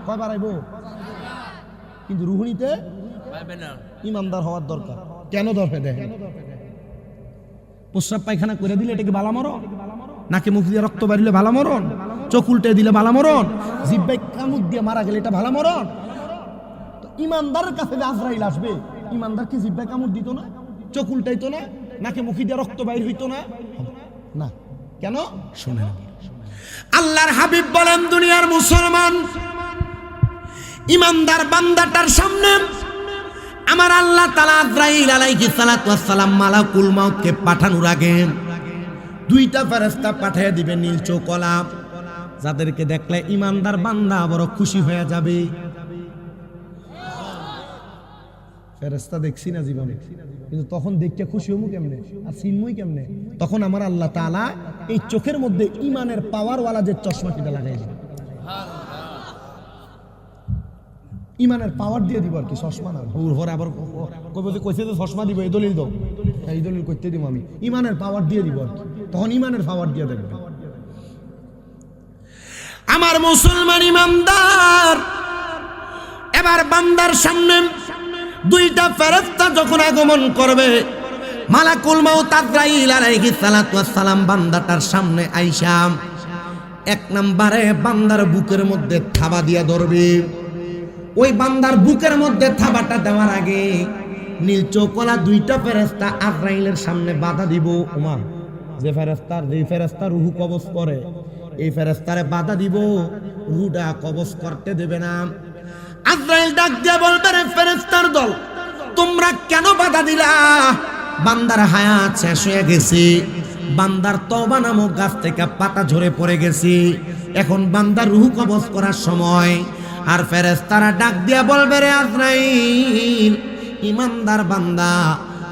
কয়বার আইব? কিন্তু রূহ নিতে পারবে না। ইমানদার হওয়ার দরকার। কেন দরকার? দেখেন, প্রস্রাব পায়খানা করে দিলে এটা কি বালা মরণ? নাকে মুখ দিয়ে রক্ত বাড়িলে ভালো মরণ? চোখ উল্টে দিলে ভালো মরণ? জিহ্বায় কামড় দিয়ে মারা গেলে এটা ভালো মরণ? তো ইমানদারের কাছে যে আজরাইল আসবে, ইমানদার কি জিহ্বায় কামড় দিত না? চোখ উল্টাইতো না? নাকে মুখে দিয়ে রক্ত বাইর হইতো না? না। কেন? শুনেন, আল্লাহর হাবিব বলেন, দুনিয়ার মুসলমান ইমানদার বান্দাটার সামনে আমার আল্লাহ তাআলা আজরাইল আলাইহিস সালাতু ওয়াস সালাম মালাকুল মাউতকে পাঠানোর আগে দুইটা ফেরেশতা পাঠিয়ে দিবে নীল চোখওয়ালা, যাদেরকে দেখলে ইমানদার বান্দা বড় খুশি হয়ে যাবে। ফেরেশতা দেখছি না জীবনে, কিন্তু তখন দেখতে খুশি হমু কেমনে আর চিনমুই কেমনে? তখন আমার আল্লাহ তাআলা এই চোখের মধ্যে ইমানের পাওয়ারওয়ালা যে চশমাটিটা লাগাই দিবে, ইমানের পাওয়ার দিয়ে দিব আর কি, চশমা না। ওর পরে আবার কইছে যে চশমা দিব, এই দলিল দাও, এই দলিল করতে দিব আমি, ইমানের পাওয়ার দিয়ে দিব আর কি। তখন ইমানের পাওয়ার দিয়ে দেখবে। আমার মুসলমান ইমানদার এবার বান্দার সামনে দুইটা ফেরেশতা যখন আগমন করবে, মালাকুল মাউত আজরাইল আলাইহিস সালাতু ওয়াস সালাম বান্দাটার সামনে আইসা এক নম্বরে বান্দার বুকের মধ্যে থাবা দিয়া ধরবে। ওই বান্দার বুকের মধ্যে থাবাটা দেওয়ার আগে নীল চোখওয়ালা দুইটা ফেরেশতা আজরাইলের সামনে বাধা দিব। ওমা, যে ফেরেশতা রূহ কবজ করে, এই ফেরেশতারে বাধা দিব, রূহটা কবজ করতে দেবে না। আজরাইল ডাক দিয়ে বলবে, রে ফেরেশতার দল, তোমরা কেন বাধা দিলা? বান্দার হায়াত শেষ হয়ে গেছে, বান্দার তওবা নামক গাছ থেকে পাতা ঝরে পড়ে গেছে, এখন বান্দার রূহ কবজ করার সময়। আর ফেরেশতারা ডাক দিয়া বলবে, রে আজরাইল, ইমানদার বান্দা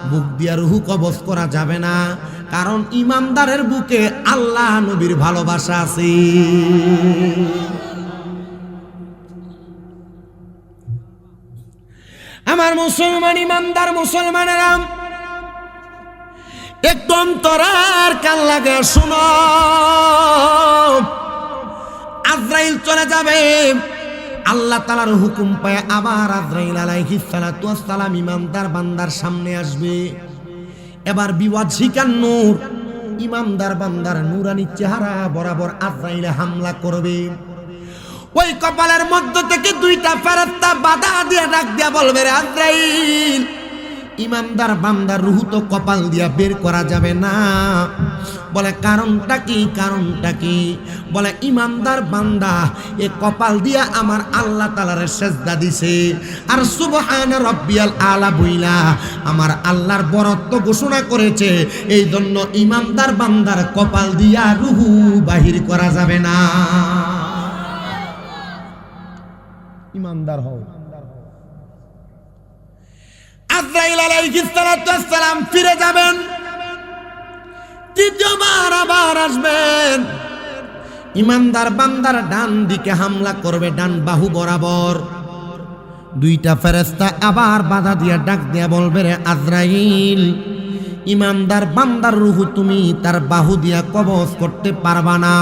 বুক দিয়া রূহ কবজ করা যাবে না, কারণ ইমানদারের বুকে আল্লাহ নবীর ভালোবাসা আছে। আমার মুসলমান ইমানদার মুসলমানেরা একটু অন্তরার কান লাগে শুনো, আজরাইল চলে যাবে, আল্লাহ তাআলার হুকুম পায় আবার আজরাইল আলাইহিস সালাতু ওয়াস সালাম ইমানদার বান্দার সামনে আসবে। এবার বিওয়াজিকান নূর ইমানদার বান্দার নূরানি চেহারা বরাবর আজরাইলে হামলা করবে। ওই কপালের মধ্য থেকে দুইটা ফেরেশতা বাধা দিয়ে ডাক দিয়া বলবে, রে আজরাইল, ইমানদার বান্দার রূহ তো কপাল দিয়া বের করা যাবে না। বলে কারণটা কি? কারণটা কি? বলে ইমানদার বান্দা এ কপাল দিয়া আমার আল্লাহ তাআলার সেজদা দিছে, আর সুবহান রাব্বিয়াল আলা বইলা আমার আল্লাহর বরত্ব ঘোষণা করেছে, এই জন্য ইমানদার বান্দার কপাল দিয়া রূহ বাহির করা যাবে না। ইমানদার হও। আজরাইল আলাইহিস সালাতু ওয়াস সালাম ফিরে যাবেন, তৃতীয়বার আবার আসবেন, ইমানদার বান্দার ডান দিকে হামলা করবে, ডান বাহু বরাবর। দুইটা ফেরেশতা আবার বাধা দিয়া ডাক দিয়া বলবে, রে আজরাইল, ইমানদার বান্দার রূহ তুমি তার বাহু দিয়া কবজ করতে পারবা না।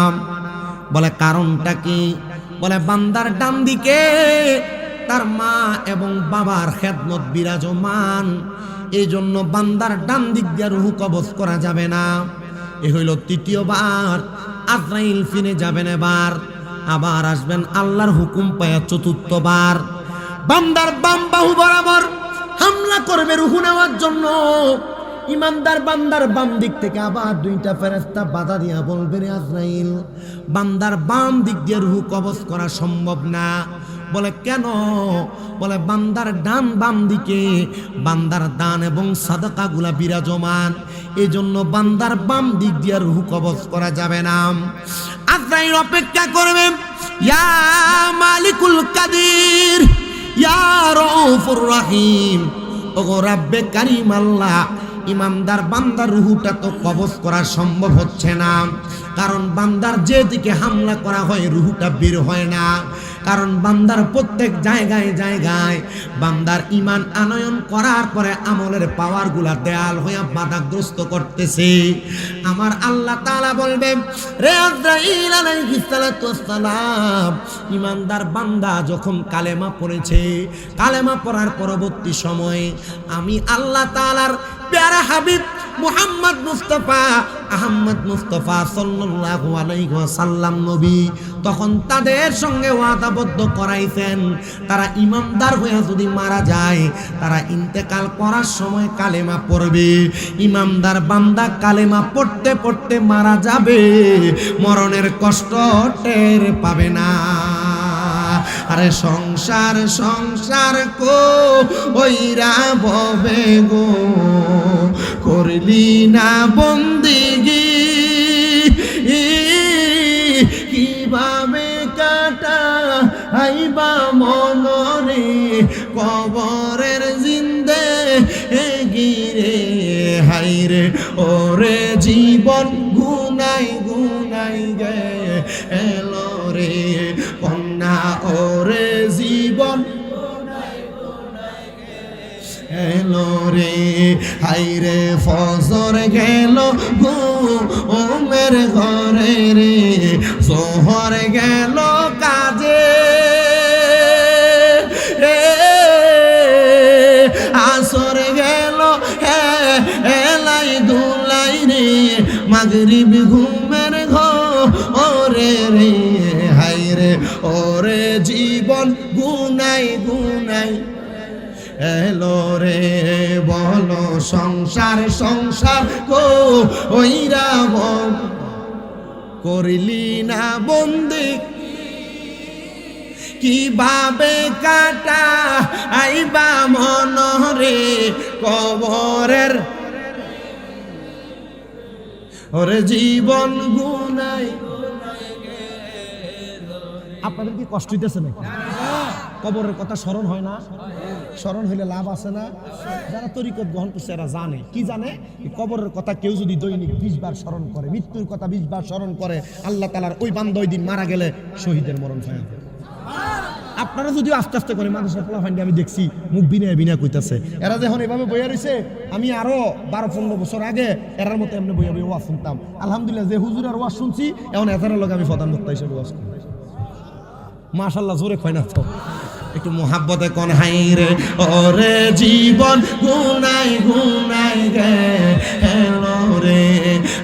বলে কারণটা কি? বলে বান্দার ডান দিকে তার মা এবং বাবার খেদমত বিরাজমান, এই জন্য বান্দার ডান দিক দিয়ে রূহ কবজ করা যাবে না। এ হইল তৃতীয়বার। আজরাইল ফিরে যাবেন, এবার আবার আসবেন আল্লাহর হুকুম পায়া চতুর্থবার। বান্দার বাম বাহু বরাবর হামলা করবে রূহ নেওয়ার জন্য। ইমানদার বান্দার বাম দিক থেকে আবার দুইটা ফেরেশতা বাধা দিয়া বলবে, রে আজরাইল, বান্দার বাম দিক দিয়ে রূহ কবজ করা সম্ভব না। বলে কেন? বলে বান্দার ডান বাম দিকে বান্দার দান এবং সাদাকাগুলা বিরাজমান, এই জন্য বান্দার বাম দিক দিয়ে রূহ কবজ করা যাবে না। আজরাইল অপেক্ষা করবে, ইয়া মালিকুল কাদির, ইয়া রউফুর রহিম, ওগো রাব্বে কারীম আল্লাহ, ইমানদার বান্দার রূহটা তো কবজ করা সম্ভব হচ্ছে না, কারণ বান্দার যেদিকে হামলা করা হয় রূহটা বের হয় না, কারণ বান্দার প্রত্যেক জায়গায় জায়গায় বান্দার ঈমান আনয়ন করার পরে আমলের পাওয়ারগুলা দেয়াল হইয়া বাধাগ্রস্ত করতেছে। আমার আল্লাহ তাআলা বলবেন, রে আজরাইল আলাইহিস সালাতু ওয়াস সালাম, ঈমানদার বান্দা যখন কালেমা পড়েছে, কালেমা পড়ার পরবর্তী সময়ে আমি আল্লাহ তাআলার প্যারা হাবিব মুহাম্মদ মুস্তাফা আহমদ মুস্তাফা সাল্লাল্লাহু আলাইহি ওয়াসাল্লাম নবী তখন তাদের সঙ্গে ওয়াদাবদ্ধ করাইছেন, তারা ইমানদার হয়ে যদি মারা যায় তারা ইন্তেকাল করার সময় কালেমা পড়বে। ইমানদার বান্দা কালেমা পড়তে পড়তে মারা যাবে, মরণের কষ্ট টের পাবে না। আরে সংসার সংসার কো ওইরা ববে গো, করলি না বন্দিগি, কিভাবে কাটা আইবা মনরে কবরের জিন্দে গিরে, হাইরে ওরে জীবন গুনাই গুনাই গে এলো রে কন্যা, ওরে জীবন এলো রে, হাইরে ফজর গেল গো ওমের ঘরে রে, জোহর গেল কাজে, আসর গেল এলাই দুলাই রে, মাগরিব ঘুমের ঘরে রে, হাইরে ওরে জীবন গুনাই গুনাই এলো রে, বলো সংসার সংসার কো ওইরা করিলি না বন্দি, কিভাবে কাটা আইবা মনরে কবরের, ওরে জীবন গুনাই। আপনাদের কি কষ্ট হইতেছে নাকি? কবরের কথা স্মরণ হয় না? স্মরণ হইলে লাভ আছে না? যারা তরিকত গ্রহণ করছে এরা জানে, কি জানে? কবরের কথা কেউ যদি দৈনিক 20 বার স্মরণ করে, মৃত্যুর কথা 20 বার স্মরণ করে, আল্লাহ তাআলার ওই বান্দা ওই দিন মারা গেলে শহীদের মরণ হয়। আপনারা যদিও আস্তে আস্তে করে মানুষের পোলা ফান্ডি আমি দেখছি মুখ বিনা বিনা কইতাছে, এরা যখন এভাবে বইয়া রয়েছে, আমি আরো 12-15 বছর আগে এরার মতো এমনি বইয়া বইয়া ওয়াজ শুনতাম। আলহামদুলিল্লাহ যে হুজুরের ওয়াজ শুনছি এখন এজারের লোক আমি প্রধান বক্তা হিসেবে ওয়াজ করি। মাশাআল্লাহ, জোরে কয় না তো, একটু মোহাব্বতে কোন হাইরে ওরে জীবন গুনাই গুনাই গে হেলো রে,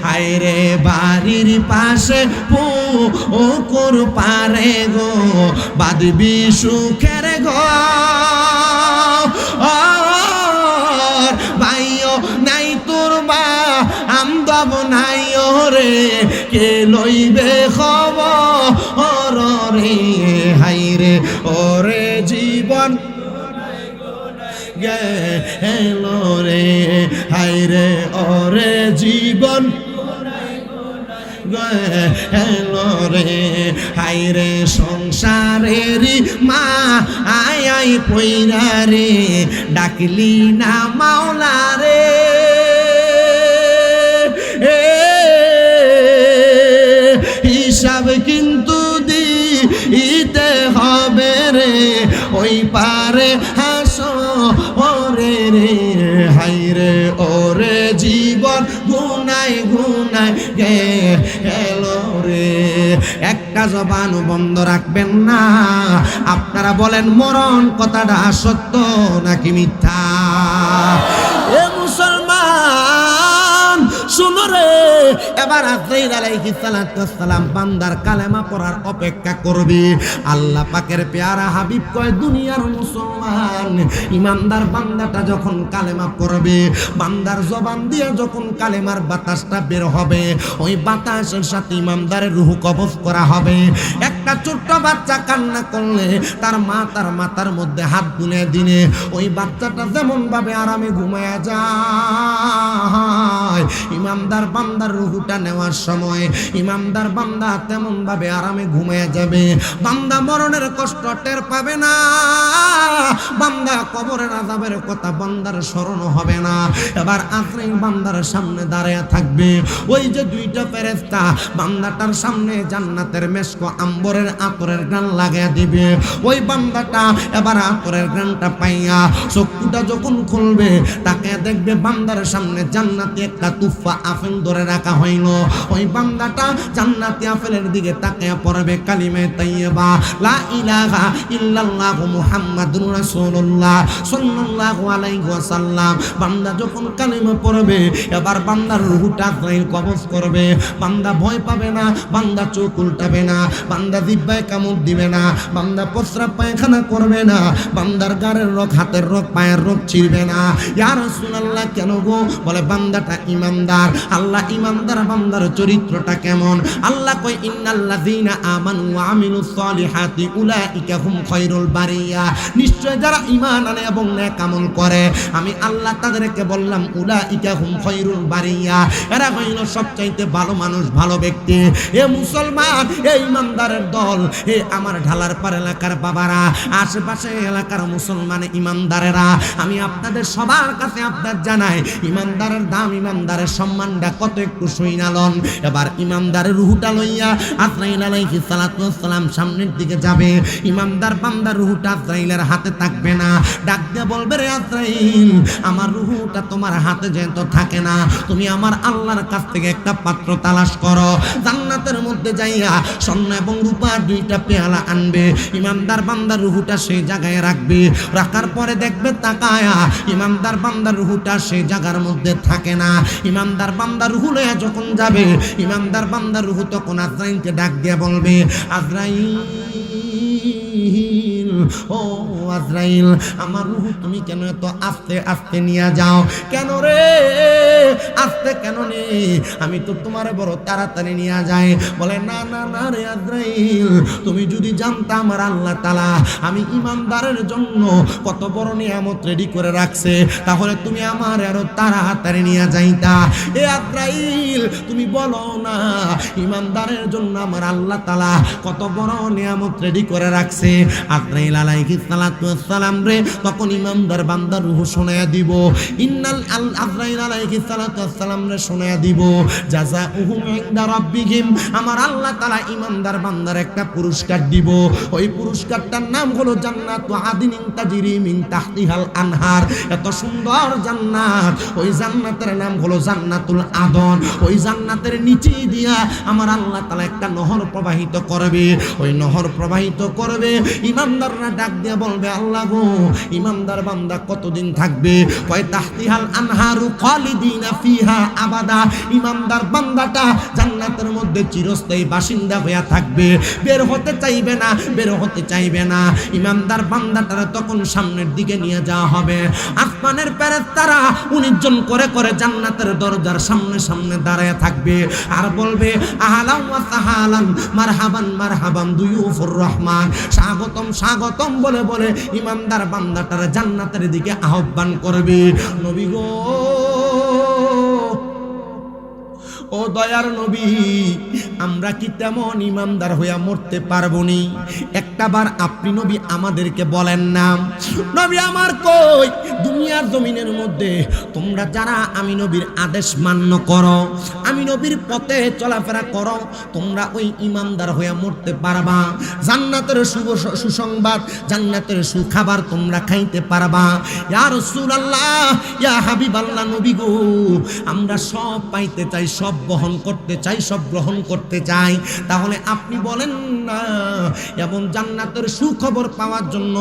হাইরে বাড়ির পাশে পুকুর পারে গো, বাঁধবি সুখের ঘর, ভাইও নাই তোর বা আমদব নাই রে, কে লইবে খবর রে, হাইরে ওরে জীবন গেলো রে, হাইরে ওরে জীবন গেলো রে, হাইরে সংসারেরই মা আই আই পইরা রে, ডাকলি না মাওলা রে, হিসাব কিন্তু দিতে হবে রে, ওই পারে হাসো ওরে রে, হাইরে ওরে জীবন গুনাই গুনাই গেলো রে। একটা জবান বন্ধ রাখবেন না। আপনারা বলেন মরণ কথাটা সত্য নাকি মিথ্যা? এ মুসলমান শুনো রে, এবার আজরাইল আলাইহিস সালাতু ওয়াস সালাম বান্দার কালেমা পড়ার অপেক্ষা করবে। আল্লাহ পাকের পেয়ারা হাবিব কয়, দুনিয়ার মুসলমান ইমানদার বান্দাটা যখন কালেমা পড়বে, বান্দার জবান দিয়ে যখন কালেমার বাতাসটা বের হবে, ওই বাতাসের সাথে ইমানদারের রূহ কবজ করা হবে। একটা ছোট্ট বাচ্চা কান্না করলে তার মা তার মাথার মধ্যে হাত বুলিয়ে দিলে ওই বাচ্চাটা যেমন ভাবে আরামে ঘুমায়া যায়, ইমানদার বান্দার রুহুটা নেওয়ার সময় ইমানদার বান্দা তেমন ভাবে আরামে ঘুমায়া যাবে। বান্দা মরণের কষ্ট টের পাবে না, বান্দা কবরের আযাবের কথা বান্দার স্মরণ হবে না। এবার আজরাইল বান্দার সামনে দাঁড়ায়া থাকবে, ওই যে দুইটা ফেরেশতা বান্দাটার সামনে জান্নাতের মেশক আম্বরের আতরের গান লাগায়া দিবে। ওই বান্দাটা এবার আতরের গানটা পাইয়া চক্ষুটা যখন খুলবে তাকে দেখবে বান্দার সামনে জান্নাতি একটা তুফা আপেল ধরে রাখা হইল। ওই বান্দাটা জান্নাতি আপেলের দিকে তাকিয়ে পড়বে কালিমে তাইয়্যিবা লা ইলাহা ইল্লাল্লাহু মুহাম্মাদুর রাসূলুল্লাহ সাল্লাল্লাহু আলাইহি ওয়াসাল্লাম। বান্দা যখন কালিমা পড়বে এবার বান্দার রূহটা আজরাইল কবজ করবে। বান্দা ভয় পাবে না, বান্দা চোখ উল্টাবে না, বান্দা জিহ্বায় কামড় দিবে না, বান্দা প্রস্রাব পায়খানা করবে না, বান্দার গাড়ের রোগ, হাতের রোগ, পায়ের রোগ ছিড়বে না। ইয়া রাসূলুল্লাহ কেন গো? বলে বান্দাটা ইমানদার। আল্লাহ ইমানদার বান্দার চরিত্রটা কেমন? আল্লাহ কয় ইন্নাল্লাযীনা আমানু ওয়া আমিলুস সালিহাতি উলাইকা হুম খায়রুল বারিয়া। নিশ্চয় যারা ঈমান আনে এবং নেক আমল করে আমি আল্লাহ তাদেরকে বললাম উলাইকা হুম খায়রুল বারিয়া, এরা হইল সবচাইতে ভালো মানুষ, ভালো ব্যক্তি। এ মুসলমান, এ ইমানদারের দল, এ আমার ঢালার পার এলাকার বাবারা, আশেপাশে এলাকার মুসলমান ইমানদারেরা, আমি আপনাদের সবার কাছে আপনার জানাই ইমানদারের দাম, ইমানদারের সম্মানটা কত একটু শুইনালন। এবার ইমানদারের রুহুটা লইয়া আজরাইল আলাইহিস সালাতু ওয়াস সালাম সামনের দিকে যাবে। ইমানদার বান্দার রুহুটা আজরাইলের হাতে থাকবে না। ডাক দিয়ে বলবে, রে আজরাইল, আমার রুহুটা তোমার হাতে যেহেতু থাকে না, তুমি আমার আল্লাহর কাছ থেকে একটা পাত্র তালাশ করো, জান্নাতের মধ্যে যাইয়া স্বর্ণ এবং রূপার দুইটা পেয়ালা আনবে। ইমানদার বান্দার রুহুটা সেই জায়গায় রাখবে। রাখার পরে দেখবে তাকায়া ইমানদার বান্দার রুহুটা সেই জায়গার মধ্যে থাকে না। ইমানদার বান্দার রুহু লইয়া যখন যাবে ইমানদার বান্দার রুহু তখন আজরাইলকে ডাক দিয়ে বলবে, আজরাইল, ও আজরাইল, আমার রুহু তুমি কেন এত আস্তে আস্তে নিয়ে যাও? কেন রে আস্তে কেন নে? আমি তো তোমারে বড় তাড়াতাড়ি নিয়ে যাই। বলে না না না রে আজরাইল, তুমি যদি জানতা আমার আল্লাহ তাআলা আমি ইমানদারের জন্য কত বড় নিয়ামত রেডি করে রাখছে, তাহলে তুমি আমার আরো তাড়াতাড়ি নিয়ে যাইতা। এ আজরাইল, তুমি বলো না ইমানদারের জন্য আমার আল্লাহ তাআলা কত বড় নিয়ামত রেডি করে রাখছে। আজরাইল আলাইহিস সালাতু ওয়াস সালাম রে তখন ইমানদার বান্দার রূহ শোনায়া দিব। আজরাইল আলাইহিস সালাতু ওয়াস সালাম রে শোনায়া দিব, জাযাউহুম ইনদা রাব্বিহিম, আমার আল্লাহ তাআলা ইমানদার বান্দার একটা পুরস্কার দিব। ওই পুরস্কারটার নাম হলো জান্নাতু আদিনিন তাজরি মিন তাহতিহাল আনহার। এত সুন্দর জান্নাত, ওই জান্নাতের নাম হলো জান্নাতুল আদন। ওই জান্নাতের নিচে দিয়া আমার আল্লাহ তাআলা একটা নহর প্রবাহিত করবে। ওই নহর প্রবাহিত করবে। ইমানদাররা ডাক দিয়ে বলবে, আল্লাহ গো, ইমানদার বান্দা কতদিন থাকবে? কয় তাহতিহাল আনহারু খালিদিনা ফিহা আবাদা। ইমানদার বান্দাটা জান্নাতের মধ্যে চিরস্থায়ী বাসিন্দা হয়ে থাকবে, বের হতে চাইবে না, বের হতে চাইবে না। ইমানদার বান্দাটারে তখন সামনের দিকে নিয়ে যাওয়া হবে। আসমানের ফেরেশতারা 19 জন করে করে জান্নাতের দরজার সামনে সামনে দাঁড়ায় থাকবে আর বলবে, আহলান ওয়া সাহালান, মারহাবান মারহাবান দুয়ুফুর রহমান, স্বাগতম স্বাগতম বলে বলে ইমানদার বান্দাটারে জান্নাতের দিকে আহ্বান করবে। নবী গো, ও দয়ার নবী, আমরা কি তেমন ইমানদার হইয়া মরতে পারবো নি? একটাবার আপনি নবী আমাদেরকে বলেন না। নবী আমার কই, দুনিয়ার জমিনের মধ্যে তোমরা যারা আমি নবীর আদেশ মান্য করো, আমি নবীর পথে চলাফেরা করো, তোমরা ওই ইমানদার হইয়া মরতে পারবা। জান্নাতের সুসংবাদ, জান্নাতের সুখাবার তোমরা খাইতে পারবা। ইয়া রাসূলুল্লাহ, ইয়া হাবিবাল্লাহ, নবী গো, আমরা সব পাইতে চাই, সব বহন করতে চাই, সব গ্রহণ করতে চাই। তাহলে আপনি বলেন না, এমন জান্নাতের সুখবর পাওয়ার জন্য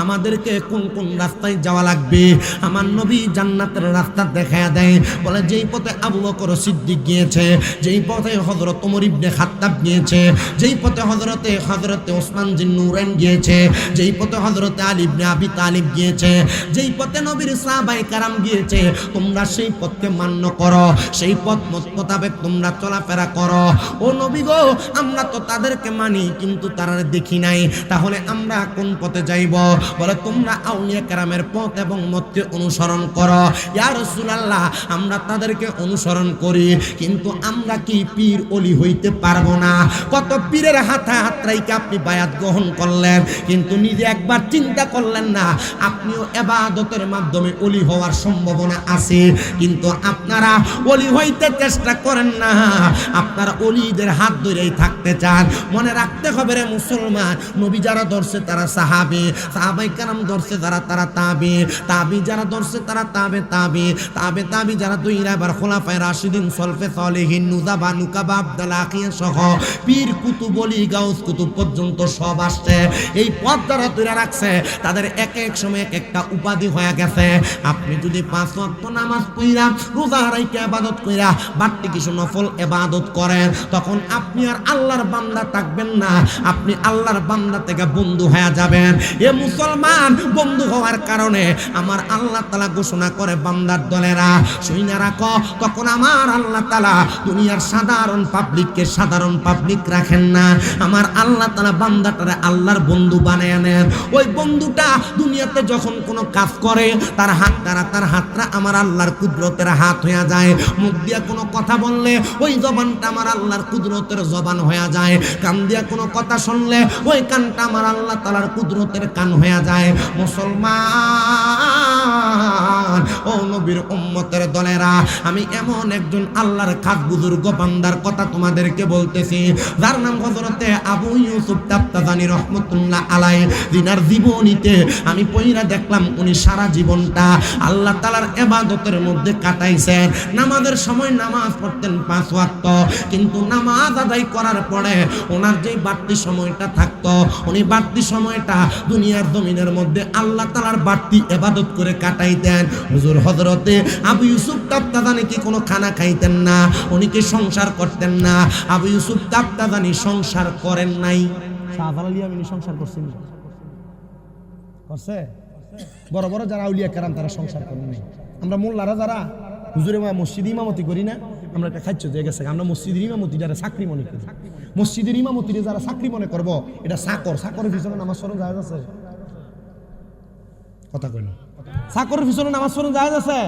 আমাদেরকে কোন কোন রাস্তায় যাওয়া লাগবে? আমার নবী জান্নাতের রাস্তা দেখায়া দেয়। বলে, যেই পথে আবু বকর সিদ্দিক গিয়েছে, যেই পথে হযরত ওমর ইবনে খাত্তাব গিয়েছে, যেই পথে হযরতে ওসমান জিন নূরাইন গিয়েছে, যেই পথে হযরতে আলী ইবনে আবি তালিব গিয়েছে, যেই পথে নবীর সাহাবায়ে কেরাম গিয়েছে, তোমরা সেই পথকে মান্য করো, সেই পথ মোত্ততা মোতাবেক তোমরা চলাফেরা করো। ও নবী গো, আমরা তো তাদেরকে মানি কিন্তু তারা দেখি নাই, তাহলে আমরা কোন পথে যাইব? বলে তোমরা আউলিয়া কেরামের পথ এবং মতকে অনুসরণ করো। ইয়া রাসূলুল্লাহ, আমরা তাদেরকে অনুসরণ করি কিন্তু আমরা কি পীর ওলি হইতে পারবো না? কত পীরের হাতে হাত রাইকে আপনি বায়াত গ্রহণ করলেন কিন্তু নিজে একবার চিন্তা করলেন না আপনিও ইবাদতের মাধ্যমে ওলি হওয়ার সম্ভাবনা আছে, কিন্তু আপনারা ওলি হইতে চেষ্টা করেন না, আপনারা ওলিদের হাত ধরেই থাকতে চান। মনে রাখতে হবে রে মুসলমান, নবী যারা ধরছে তারা সাহাবী, সাহাবায়ে কেরাম ধরছে যারা তারা তাবি, তাবি যারা ধরছে তারা তাবে তাবি, তাবে তাবি যারা দুইরা বার খোলাফায়ে রাশিদিন সলফে সালেহিন নুজাবা নুকাবা আব্দুল্লাহ আখিয়া সহ পীর কুতুব ওলি গাউস কুতুব পর্যন্ত সব আসছে। এই পথ যারা তৈরি রাখছে তাদের এক এক সময় এক একটা উপাধি হয়ে গেছে। আপনি যদি 5 ওয়াক্ত নামাজ পড়া রোজা রাইখা ইবাদত কইরা বাড়তি কিছু নফল ইবাদত করেন, তখন আপনি আর আল্লাহর বান্দা থাকবেন না, আপনি আল্লাহর বান্দা থেকে বন্ধু হয়ে যাবেন। এ মুসলমান, বন্ধু হওয়ার কারণে আমার আল্লাহ তাআলা ঘোষণা করে বান্দার দলেরা শুইনা রাখো, তখন আমার আল্লাহ তাআলা দুনিয়ার সাধারণ পাবলিককে সাধারণ পাবলিক রাখেন না, আমার আল্লাহ তাআলা বান্দাটারে আল্লাহর বন্ধু বানায় নেন। ওই বন্ধুটা দুনিয়াতে যখন কোনো কাজ করে তার হাতটা আমার আল্লাহর কুদরতের হাত হয়ে যায়, মুখ দিয়া কোনো কথা বললে ওই জবানটা আমার আল্লাহর কুদরতের জবান হয়ে যায়, কান দিয়া কোনো কথা শুনলে ওই কানটা আমার আল্লাহ তাআলার কুদরতের কান হয়ে যায়। মুসলমান, ও নবীর উম্মতের দলেরা, আমি এমন একজন আল্লাহর খাস বুজুর্গ বান্দার কথা তোমাদেরকে বলতেছি যার নাম হযরতে আবু ইউসুফ তাফতাজানি রাহমাতুল্লাহ আলাইহি, যিনার জীবনীতে আমি পড়া দেখলাম উনি সারা জীবনটা আল্লাহ তাআলার ইবাদতের মধ্যে কাটাইছেন। নামাজের সময় নামাজ পড়তেন 5 ওয়াক্ত, কিন্তু নামাজ আদায় করার পরে ওনার যে বাড়তি সময়টা থাকতো উনি বাড়তি সময়টা দুনিয়ার জমিনের মধ্যে আল্লাহ তাআলার বাড়তি ইবাদত করে কাটাইতেন। হুজুর হযরতে আবু ইউসুফ তাফতাজানি কি কোনো খানা খাইতেন না, উনি কি সংসার করতেন না? আবু ইউসুফ তাফতাজানি সংসার করেন নাই। শাহজালাল ইয়ামিনী সংসার করছেন, করছে? বড় বড় যারা আউলিয়া কেরাম তারা সংসার করেন নাই। আমরা মোল্লারা যারা হুজুরে মসজিদে ইমামতি করি না, আমরা একটা খাইছ দিয়ে গেছে, আমরা মসজিদের ইমামতি যারা চাকরি মনে করি, মসজিদের ইমামতিরে যারা চাকরি মনে করবো এটা চাকরের পিছনে নামাজ পড়ার জায়েজ আছে? কথা কই না, চাকরের পিছনে নামাজ পড়ার জায়েজ আছে?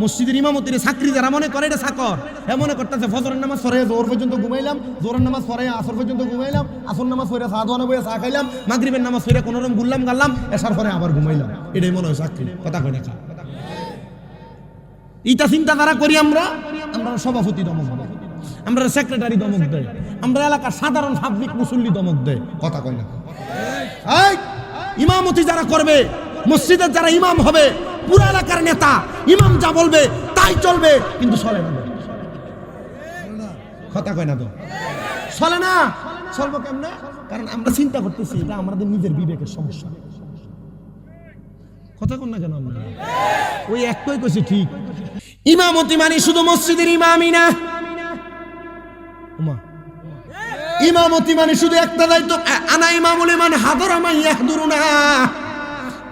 মসজিদের ইমামতিরে চাকরি যারা মনে করে এটা চাকর, এ মনে করতেছে ফজরের নামাজ পড়ে জোহর পর্যন্ত ঘুমাইলাম, জোহরের নামাজ পড়ে আসর পর্যন্ত ঘুমাইলাম, আসর নামাজ পড়ে চা দোয়ানো বইয়া চা খাইলাম, মাগরিবের নামাজ পড়ে কোনো রকম ঘুরলাম গাল্লাম, এসার পরে আবার ঘুমাইলাম, এটাই মনে হয় চাকরি। কথা কই না, ইটা চিন্তা যারা করি আমরা সভাপতি দমক দেয়, আমরা সেক্রেটারি দমক দেয়, আমরা এলাকার সাধারণ পাবলিক মুসল্লি দমক দেয়। কথা কয় না? ইমামতি যারা করবে, মসজিদের যারা ইমাম হবে, পুরো এলাকার নেতা, ইমাম যা বলবে তাই চলবে, কিন্তু চলে না। কথা কয় না তো? চলে না। চলবো কেমনে? কারণ আমরা চিন্তা করতেছি এটা আমাদের নিজের বিবেকের সমস্যা। কথা কন না কেন? আমরা ওই একটাই কইছি ঠিক, ইমামতি মানে শুধু মসজিদের ইমামই না, ইমামতি মানে শুধু একটা দায়িত্ব, আনা ইমামুল ইমান হাদরা মান ইয়াহদুরুনা।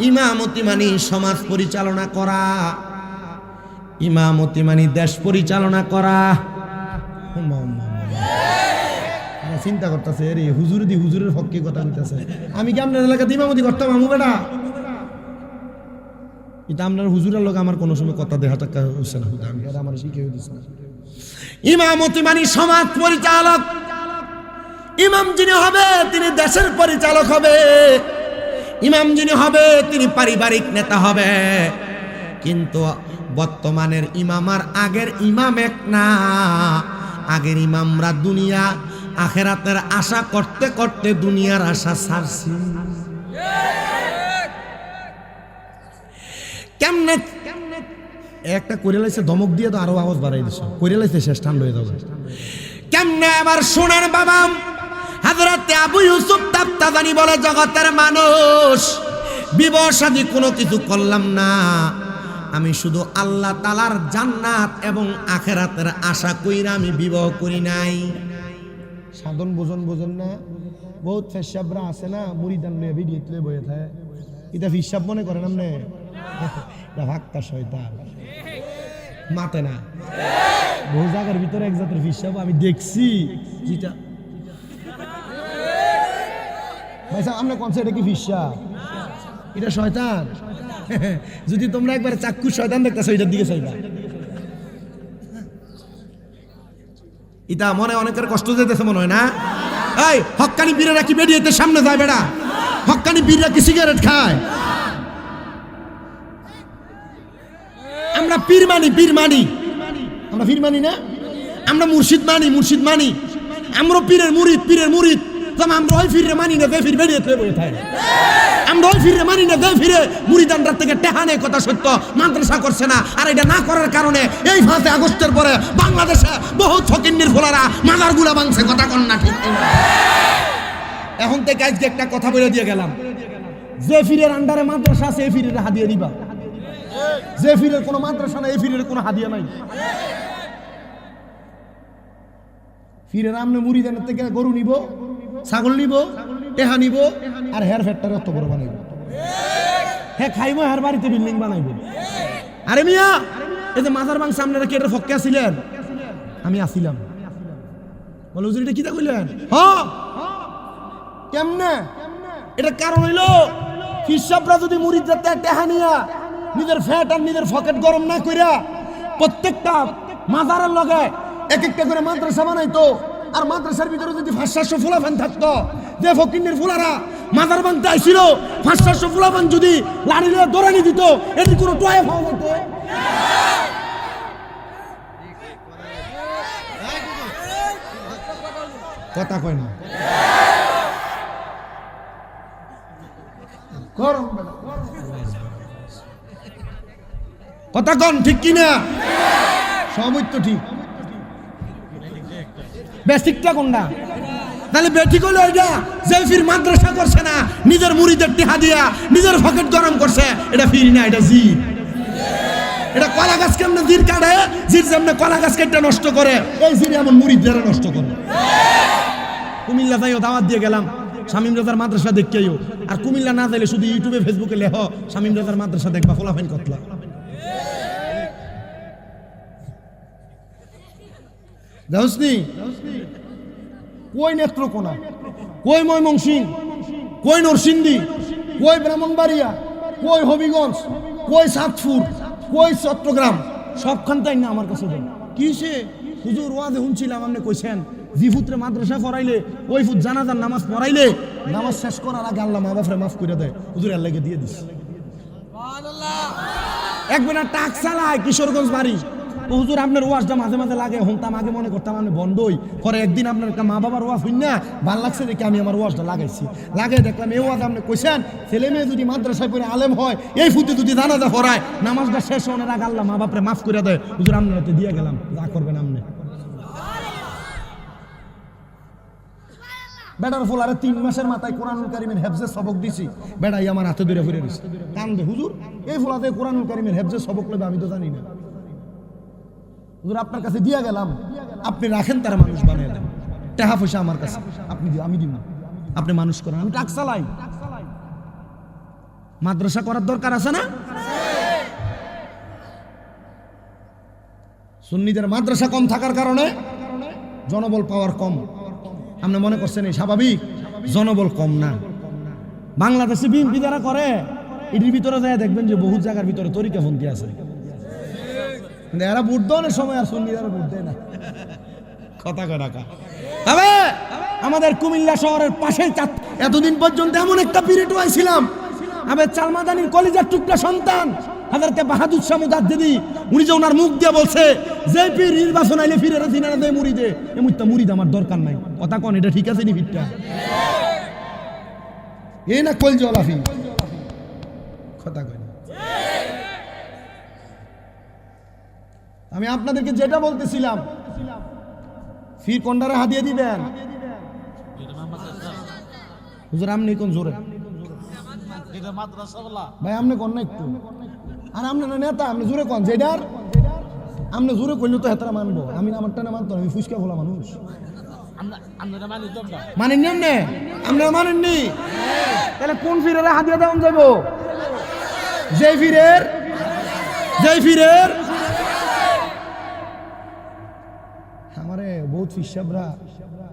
ইমামতি মানে সমাজ পরিচালনা করা, ইমামতি মানে দেশ পরিচালনা করা। চিন্তা করতেছে রে হুজুর দি হুজুরের পক্ষে কথা কইতাছে, আমি কি আপনার এলাকাতে ইমামতি করতাম? আমু বেটা এটা আপনার হুজুরের লোক আমার কোনো সময় কথা দেখা টাকা হচ্ছে না, আমার শিখে দিচ্ছে না। ইমামতি মানে সমাজ পরিচালক, ইমাম যিনি হবে তিনি দেশের পরিচালক হবে, ইমাম যিনি হবে তিনি পারিবারিক নেতা হবে। কিন্তু বর্তমানের ইমাম আর আগের ইমাম এক না। আগের ইমামরা দুনিয়া আখেরাতের আশা করতে করতে দুনিয়ার আশা ছাড়ছি। কেমনে একটা করে লাইছে ধমক দিয়ে তো আরো আওয়াজ বাড়াই দিছে, করে লাইছে শেষ ঠান্ডা হয়ে যাবে। কেমনে আবার শোনেন বাবা, হযরতে আবু ইউসুফ তাফতাজানি বলে জগতের মানুষ, বিবাহ শাদী কোনো কিছু করলাম না, আমি শুধু আল্লাহ তাআলার জান্নাত এবং আখিরাতের আশা কইরা আমি বিবাহ করি নাই। সাধন বোঝন না, বহুত ফেসাবরা আছে না মুরিদান লয়ে ভিডিও তুলে বইয়ে থাকে, এটা হিসাব মনে করেন আপনি? ভাগটা শয়তান। মাতে না। বহু জায়গার ভিতরে এক জাতের হিসাব আমি দেখছি, যেটা আমরা কনসে এটা কি ফিসা, এটা শয়তান। যদি তোমরা একবার চাক্ষু শয়তান দেখতেছো, এটার দিকে চাইবা। এটা মনে অনেকের কষ্ট যেতেছে মনে হয় না? এই হক্কানি বীরেরা কি বেরিয়েতে সামনে যায় বেড়া? হক্কানি বীররা কি সিগারেট খায়? আমরা পীর মানি, পীর মানি, আমরা পীর মানি না, আমরা মুর্শিদ মানি, মুর্শিদ মানি, আমরা পীরের মুরিদ, পীরের মুরিদ। আমরা ওই ফিরে মানি না, দে ফির বেরিয়ে থাকে। আমরা ওই ফিরে মানি না, দে ফিরে মুরিদানরা থেকে টেহানে কথা সত্য মাদ্রাসা করছে না। আর এটা না করার কারণে এই 5 আগস্টের পরে বাংলাদেশে বহু ফকিন্নির ফোলারা মাজারগুলা ভাঙছে। কথা কন না ঠিক? এখন থেকে আজকে একটা কথা বলে দিয়ে গেলাম, যে ফিরের আন্ডারে মাদ্রাসা আছে এই ফিরের হাদিয়া দিবা। যে ফিরের কোনো মাদ্রাসা নাই এই ফিরের কোনো হাদিয়া নাই। ফিরের আমনে মুরিদানের থেকে গরু নিব, ছাগল নিব, টেহা নিব, আর হেয়ার ফ্যাক্টরি অত বড় বানাইব। হ্যাঁ খাইব, হেয়ার বাড়িতে বিল্ডিং বানাইব। আরে মিয়া, এই যে মাজার বাং সামনে রেখে এটা ফক্কে আসিলেন, আমি আসিলাম। বলে হুজুর এটা কিতা কইলেন? হ্যাঁ কেমনে? এটা কারণ হইল হিসাবরা যদি মুরিদরা টেহা নিয়া নিজের ফ্যাট আর নিজের পকেট গরম না কইরা প্রত্যেকটা মাজারের লগে এক একটা করে মাদ্রাসা বানাইতো, আর মাদ্রাসার ভিতরে যদি 500 ফুলাফান থাকতো, যে ফকিন্নির ফুলারা মাজার বানতে আইছিল 500 ফুলাফান যদি লাড়ি দিয়ে দৌড়ানি দিত, এটি কোনো টয়ে পাওয়া যেত? কথা কয় না, কথা কন ঠিক কিনা? সবই তো ঠিক, বেসিকটা কোনটা? তাহলে বেঠিক হলো এটা যে ফির মাদ্রাসা করছে না, নিজের মুরিদের টিহা দিয়া নিজের পকেট গরম করছে, এটা ফির না, এটা জিদ। এটা কলা গাছ কেমনে জির কাটে, জির যেমনে কলা গাছ কেটে নষ্ট করে, এই জির এমন মুরিদরা নষ্ট করে। কুমিল্লা যাইও দাওয়াত দিয়ে গেলাম, শামীম রাজার মাদ্রাসা দেখকেইও। আর কুমিল্লা না যাইলে শুধু ইউটিউবে ফেসবুকে লেখো শামীম রাজার মাদ্রাসা দেখবা, ফলাফাইন কতলা। যাওসনি কই নেত্রকোনা, কই ময়মনসিং, কই নরসিংদী, কই ব্রাহ্মণবাড়িয়া, কই হবিগঞ্জ, কই সাতপুর, কই চট্টগ্রাম, সবখান তাই না আমার কাছে দেন। কিসে হুজুর ওয়াজে শুনছিলাম আপনি কইছেন জি ফুত্রে মাদ্রাসা পড়াইলে ওই ফুট জানাজার নামাজ পড়াইলে নামাজ শেষ করার আগে আল্লাহ মা বাপরে মাফ করে দেয়। হুজুর আল্লাহকে দিয়ে দিস। একবেলা টাক চালায় কিশোরগঞ্জ বাড়ি। হুজুর আপনার ওয়াজটা মাঝে মাঝে লাগে, হুমতাম আগে মনে করতাম আপনি বন্ধই পরে। একদিন আপনার মা বাবার ওয়াজ হইন না ভাল লাগছে দেখে আমি আমার ওয়াজটা লাগাইছি। লাগাই দেখলাম এই ওয়াজ আপনি কইছেন ছেলে মেয়ে যদি মাদ্রাসায় পড়ে আলেম হয়, এই ফুটে যদি জানাজা পড়ায়, নামাজটা শেষ হওয়ার আগে আল্লাহ মা বাপরে মাফ করে দেয়। হুজুর আপনার হাতে দিয়ে গেলাম, যা করবেন আপনি। বেটার ফোলারে 3 মাসের মাথায় কোরআনুল কারীমের হেফজে সবক দিছি, বেটাই আমার হাতে ধরে ফিরে দিছে। কান্দে হুজুর এই ফোলাতে কোরআনুল কারীমের হেফজে সবক নেবে, আমি তো জানি না। হুজুর আপনার কাছে দিয়া গেলাম, আপনি রাখেন, তারা মানুষ বানিয়ে দেন। টাকা পয়সা আমার কাছে, আপনি আমি দিব, আপনি মানুষ করেন, আমি টাক চালাই। মাদ্রাসা করার দরকার আছে না? সুন্নিদের মাদ্রাসা কম থাকার কারণে জনবল পাওয়ার কম। আপনি মনে করছেন এই স্বাভাবিক? জনবল কম না। বাংলাদেশে বিএনপি যারা করে এটির ভিতরে যায় দেখবেন যে বহু জায়গার ভিতরে তরিকাপন্থী আছে, এরা ভোট দেওয়ার সময় আর সুন্নিরা ভোট দেয় না। কথা কথা তবে আমাদের কুমিল্লা শহরের পাশেই এতদিন পর্যন্ত এমন একটা পিরিয়ড হয়েছিলাম, আমাদের চালমাদানির কলিজার টুকরা সন্তান হাজারতে বাহাদুর শাহ মুজাদ্দিদি, উনি যে ওনার মুখ দিয়ে বলছে যে পীর নির্বাচন আইলে ফিরে সিনারা দেয় মুরিদে, এমুত্তা মুরিদ আমার দরকার নাই। কথা কন এটা ঠিক আছে নি? ফিরটা এই না কল জলাফি কথা কয়। আমি আপনাদেরকে যেটা বলতেছিলাম, ফির কোনটারে হাদিয়া দিবেন? হুজুর আপনি কোন জোরে ভাই আপনি কোন না একটু, আর আপনার নেতা আপনি জোরে কোন যেটার আপনি জোরে করলে তো হেতারা মানবো। আমি আমারটা না মানতো, আমি ফুসকা বলা মানুষ। মানেন নি? আপনারা মানেননি? তাহলে কোন ফিরের হাদিয়া দেওয়া যাবো? যেই ফিরের মনে বহুত ফিসাবরা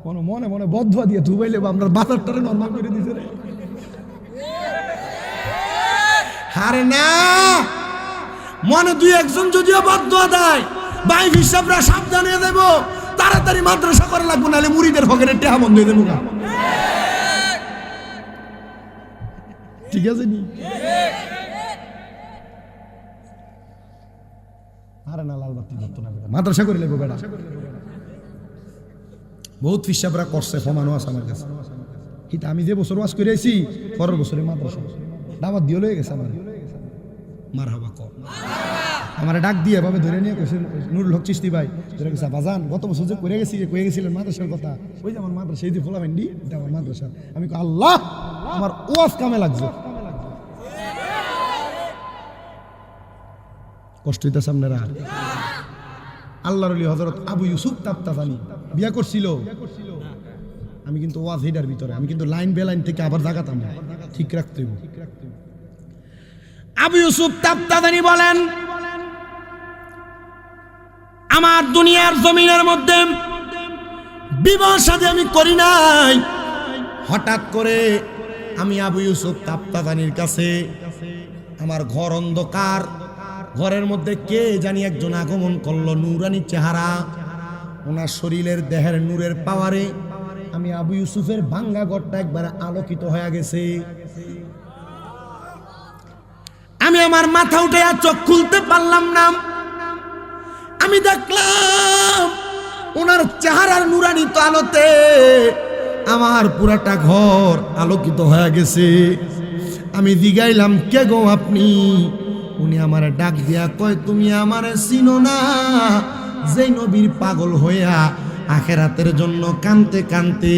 মনে মনে বদুয়া দিয়ে ধুবাইলে আমরা বাজারটারে নরমাল করে দিছে রে। হারে না, মনে দুই একজন যদিও বদুয়া দেয়, ভাই হিসাবরা সাবধানে দেব, তাড়াতাড়ি মাদ্রাসা করা লাগবো, নাহলে মুড়িদের ফকেটে টেহা বন্ধ হয়ে দেবো। ঠিক আছে নি? আরে না, লাল বাতি ধরতো না বেটা, মাদ্রাসা করে লেবো বেটা। বহুত হিসাবরা করছে, ফমানো আছে আমার কাছে। কিন্তু আমি যে বছর ওয়াজ করে আইছি, পরের বছরে মাদ্রাসা দাওয়াত দিয়ে লয়ে গেছে আমার। মারহাবা কর। আমার ডাক দিয়ে এভাবে ধরে নিয়ে কইছেন, নুরুল হক চিশতি ভাই ধরে গেছে, বাজান গত বছর যে করে গেছি, কয়ে গেছিলেন মাদ্রাসার কথা, ওই যে আমার মাদ্রাসা, এই যে ফোলা ভেন্ডি, এটা আমার মাদ্রাসা। আমি কই আল্লাহ, আমার ওয়াজ কামে লাগছে। কষ্ট হইতেছে আপনারা? আল্লাহর ওলি হযরত আবু ইউসুফ তাফতাজানি বিয়া করছিল। আমি কিন্তু ওয়াজ হেডার ভিতরে, আমি কিন্তু লাইন বে লাইন থেকে আবার জাগাতাম না, ঠিক রাখতে হইব। আবু ইউসুফ তাফতাজানি বলেন, আমার দুনিয়ার জমিনের মধ্যে বিবাহ শাদী আমি করি নাই। হঠাৎ করে আমি আবু ইউসুফ তাফতাজানির কাছে, আমার ঘর অন্ধকার, ঘরের মধ্যে কে জানি একজন আগমন করলো, নূরানি চেহারা, ওনার শরীরের দেহের নূরের পাওয়ারে আমি আবু ইউসুফের ভাঙ্গা ঘরটা একবার আলোকিত হয়ে গেছে। আমি আমার মাথা উঠে আর চোখ খুলতে পারলাম না। আমি দেখলাম ওনার চেহারার নুরানি তো আলোতে আমার পুরাটা ঘর আলোকিত হয়ে গেছে। আমি জিগাইলাম, কে গো আপনি? উনি আমার ডাক দিয়া কয়, তুমি আমারে চিনো না? যেই নবীর পাগল হইয়া আখেরাতের জন্য কানতে কানতে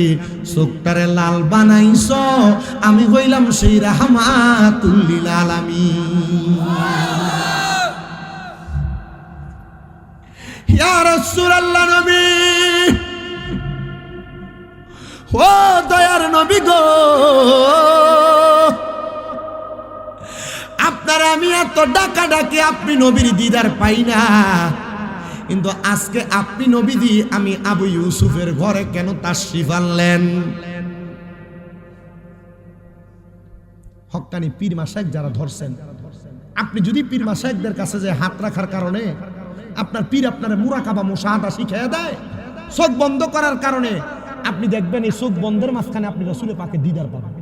চোখটারে লাল বানাইছ, আমি হইলাম সেই রাহমাতুল লিল আলামিন। ইয়া রাসূলুল্লাহ, নবী ও দয়ার নবী গো, আপনারা আমি এত ডাকা ডাকে আপনি নবীর দিদার পাই না, কিন্তু আজকে আপনি নবী দি আমি আবু ইউসুফের ঘরে কেন তাশরিফ আনলেন? হক্কানি পীর মাশায়েখ যারা ধরছেন, আপনি যদি পীর মাশায়েখদের কাছে যে হাত রাখার কারণে আপনার পীর আপনার মুরাকাবা মুশাহাদা শিখিয়ে দেয়, চোখ বন্ধ করার কারণে আপনি দেখবেন এই চোখ বন্ধের মাঝখানে আপনি রাসূল পাকের দিদার পাবেন।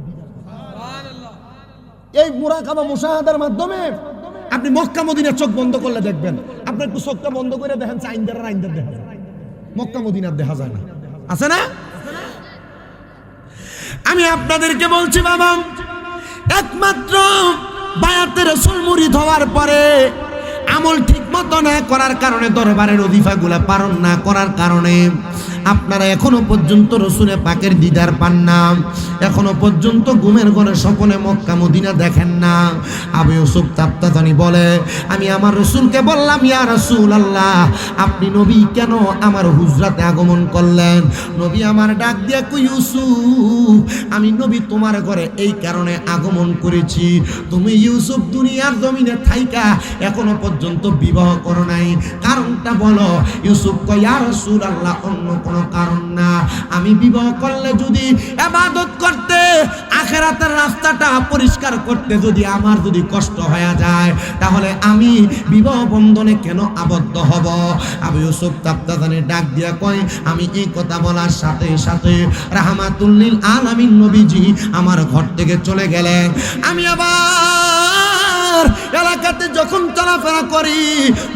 এই মুরাকাবা মুশাহাদার মাধ্যমে আপনি মক্কা মদিনার চোখ বন্ধ করলে দেখবেন, আপনি একটু চোখটা বন্ধ করে দেখেন, আইনদার দেখা যায়, মক্কা মদিনার দেখা যায় না, আছে না? আমি আপনাদেরকে বলছি বাবা, একমাত্র বায়াতের রাসূল মুরিদ হওয়ার পরে আমল ঠিক মতো না করার কারণে, দরবারের ওজিফাগুলা পালন না করার কারণে আপনারা এখনো পর্যন্ত রাসূলের পাকের দিদার পান না, এখনো পর্যন্ত ঘুমের ঘরে স্বপ্নে মক্কা মদিনা দেখেন না। আবু ইউসুফ তাফতাজানি বলে, আমি আমার রাসূলকে বললাম, ইয়া রাসূলুল্লাহ, আপনি নবী কেন আমার হুজরাতে আগমন করলেন? নবী আমার ডাক দিয়ে কই, ইউসুফ, আমি নবী তোমার ঘরে এই কারণে আগমন করেছি, তুমি ইউসুফ দুনিয়ার জমিনে থাইকা এখনো পর্যন্ত বিবাহ করো নাই, কারণটা বলো। ইউসুফ কয়, ইয়া রাসূলুল্লাহ, অন্য কোনো কারণ না, আমি বিবাহ করলে যদি ইবাদত করতে, আখিরাতের রাস্তাটা পরিষ্কার করতে যদি আমার যদি কষ্ট হয়ে যায়, তাহলে আমি বিবাহ বন্ধনে কেন আবদ্ধ হব? আবু ইউসুফ তাফতাজানি ডাক দিয়া কয়, আমি এই কথা বলার সাথে সাথে রাহমাতুল লিল আলামিন নবীজি আমার ঘর থেকে চলে গেলেন। আমি আবার এলাকাতে যখন চলাফেরা করি,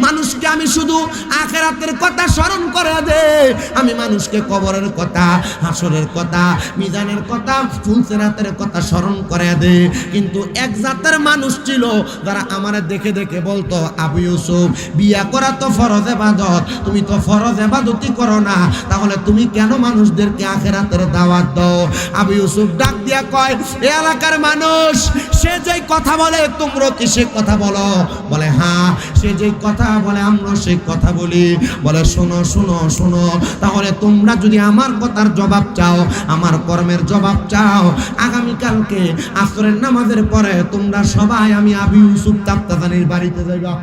মানুষকে আমি শুধু আখিরাতের কথা স্মরণ করে দেই, আমি মানুষকে কবরের কথা, হাসরের কথা, মিজানের কথা, ফুলসিরাতের কথা স্মরণ করে দেই। কিন্তু এক জাতের মানুষ ছিল যারা আমারে দেখে দেখে বলতো, আবু ইউসুফ, বিয়া করা তো ফরজ ইবাদত, তুমি তো ফরজ ইবাদতই করো না, তাহলে তুমি কেন মানুষদেরকে আখিরাতের দাওয়াত দাও? আবু ইউসুফ ডাক দিয়া কয়, এই এলাকার মানুষ, সে যেই কথা বলে তোমরা কি সে কথা বলো? বলে হ্যাঁ, সে যেই কথা বলে আমরা সেই কথা বলি। বলে শোনো শোনো শোনো, তাহলে তোমরা যদি আমার কথার জবাব চাও, আমার কর্মের জবাব চাও, আগামীকালকে আসরের নামাজের পরে তোমরা সবাই আমি আবু ইউসুফ তাফতাজানির বাড়িতে যাইবা।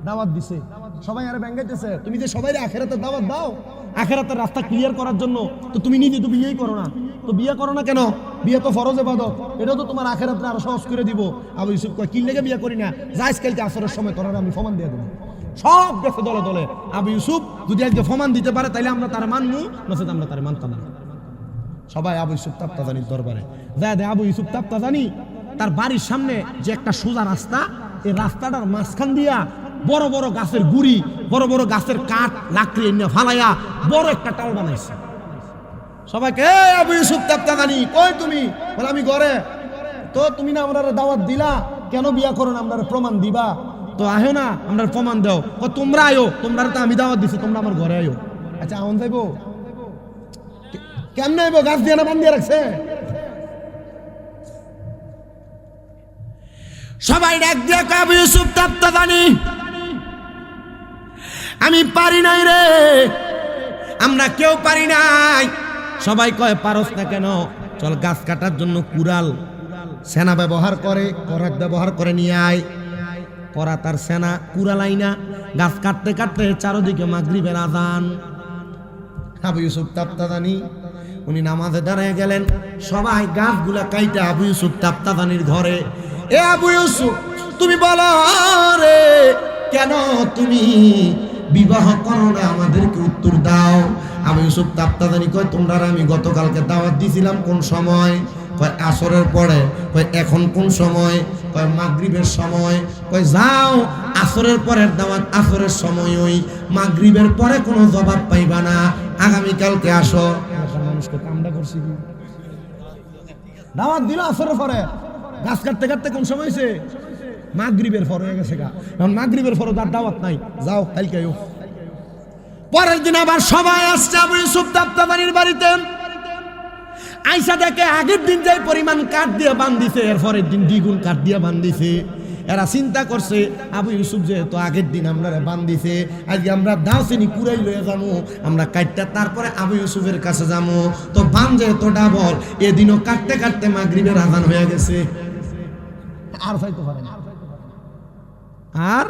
দাওয়াত দিছে, সবাই আরে ব্যাঙ্গাইতেছে, তুমি যে সবাই আখেরাতের দাওয়াত দাও, আখেরাতের রাস্তা ক্লিয়ার করার জন্য, তো তুমি নিজে তো বিয়েই করো না, তো বিয়ে করো না কেন? বিয়ে তো ফরজ ইবাদত, এটাও তো তোমার আখেরাতটা আরো সহজ করে দিব। আবু ইউসুফ কয় কি লেগে বিয়ে করি না, যাইস কালকে আসরের সময় করার আমি ফমান দিয়ে দেবো। সব গেছে দলে দলে। আবু ইউসুফ যদি আজকে ফমান দিতে পারে তাইলে আমরা তারা মানবো, নচেত আমরা তারা মানতাম না। সবাই আবু ইউসুফ তাপ্তাজানির দরবারে যায়। আবু ইউসুফ তাপ্তাজানি তার বাড়ির সামনে যে একটা সোজা রাস্তা, এই রাস্তাটার মাঝখান দিয়া বড় বড় গাছের গুড়ি, বড় বড় গাছের কাঠ লাকড়ি এনে ফালাইয়া বড় একটা টাল বানাইছে। সবাইকে আবু ইউসুফ তাপ্তাজানি কই তুমি? বলে আমি ঘরে। তো তুমি না আমরা দাওয়াত দিলা, কেন বিয়া করো না, আমরা প্রমাণ দিবা, তো আয়ো না, আমরা প্রমাণ দাও। তোমরা আয়ো, তোমরা তো আমি দাওয়াত দিছি, তোমরা আমার ঘরে আয়ো। আচ্ছা আউন যাইবো কেমনে আইবো? গাছ দিয়ে না বান্ধিয়ে রাখছে। সবাই ডাক দিয়ে আবু ইউসুফ তাপ্তাজানি আমি পারি নাই রে, আমরা কেউ পারি নাই। সবাই কয় পারস না কেন? চল গাছ কাটার জন্য কুড়াল সেনা ব্যবহার করে, করাত ব্যবহার করে নিয়ে আয়। করা তার সেনা, কুড়াল আইনা গাছ কাটতে কাটতে চারদিকে মাগরিবের আযান। আবু ইউসুফ তাপ্তাজানি উনি নামাজে দাঁড়িয়ে গেলেন। সবাই গাছগুলা কাইটা আবু ইউসুফ তাপ্তাজানির ঘরে। এ আবু ইউসুফ তুমি বলো রে, কেন তুমি বিবাহ করো না, আমাদেরকে উত্তর দাও। আবু ইউসুফ তাপ্তাজানি কয় তোমরা আমি গতকালকে দাওয়াত দিছিলাম কোন সময়? কয় আসরের পরে। কয় এখন কোন সময়? কয় মাগরিবের সময়। কয় যাও, আসরের পরের দাওয়াত আসরের সময়, ওই মাগরিবের পরে কোনো জবাব পাইবা না, আগামীকালকে আসো। মানুষকে কামড়া করছি কি? দাওয়াত দিল আসরের পরে, গাছ কাটতে কাটতে কোন সময় হয়েছে? মাগরিবের পর হয়ে গেছে গা। এখন মাগরিবের পর তার দাওয়াত নাই, যাও কালকে আইও। পরের দিন আবার সবাই আসছে আবু ইউসুফ তাপ্তাজানির বাড়িতে। আইসা দেখে আগের দিন যে পরিমাণ কাঠ দিয়ে বান্ধিছে, এর পরের দিন দ্বিগুণ কাঠ দিয়ে বান্ধিছে। এরা চিন্তা করছে আবু ইউসুফ যেহেতু আগের দিন আমরা বান্ধিছে, আজকে আমরা দাওসিনি কুড়াই লয়ে যাবো, আমরা কাটটা তারপরে আবু ইউসুফের কাছে যাবো। তো বান যেহেতু ডাবল, এদিনও কাটতে কাটতে মাগরিবের আযান হয়ে গেছে। আর যাইতে পারে না। আর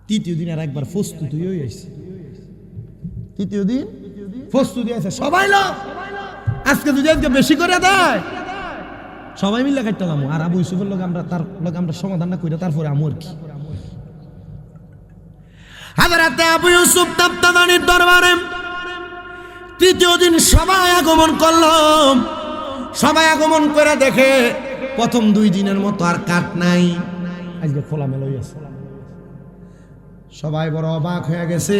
তৃতীয় দিন আর একবার প্রস্তুতি হয়ে আসছে। তৃতীয় দিন প্রস্তুতি আছে, সবাই লোক আজকে যদি আজকে বেশি করে দেয় সবাই মিলে কাটতে যাবো। আর আবু ইউসুফের লোক আমরা তার লোক আমরা সমাধানটা করি, তারপরে আমর কি। হযরত আবু ইউসুফ তাপ্তাজানির দরবারে তৃতীয় দিন সবাই আগমন করলো। সবাই আগমন করে দেখে প্রথম 2 দিনের মতো আর কাঠ নাই, আজকে খোলামেলা হয়ে আছে। সবাই বড় অবাক হয়ে গেছে।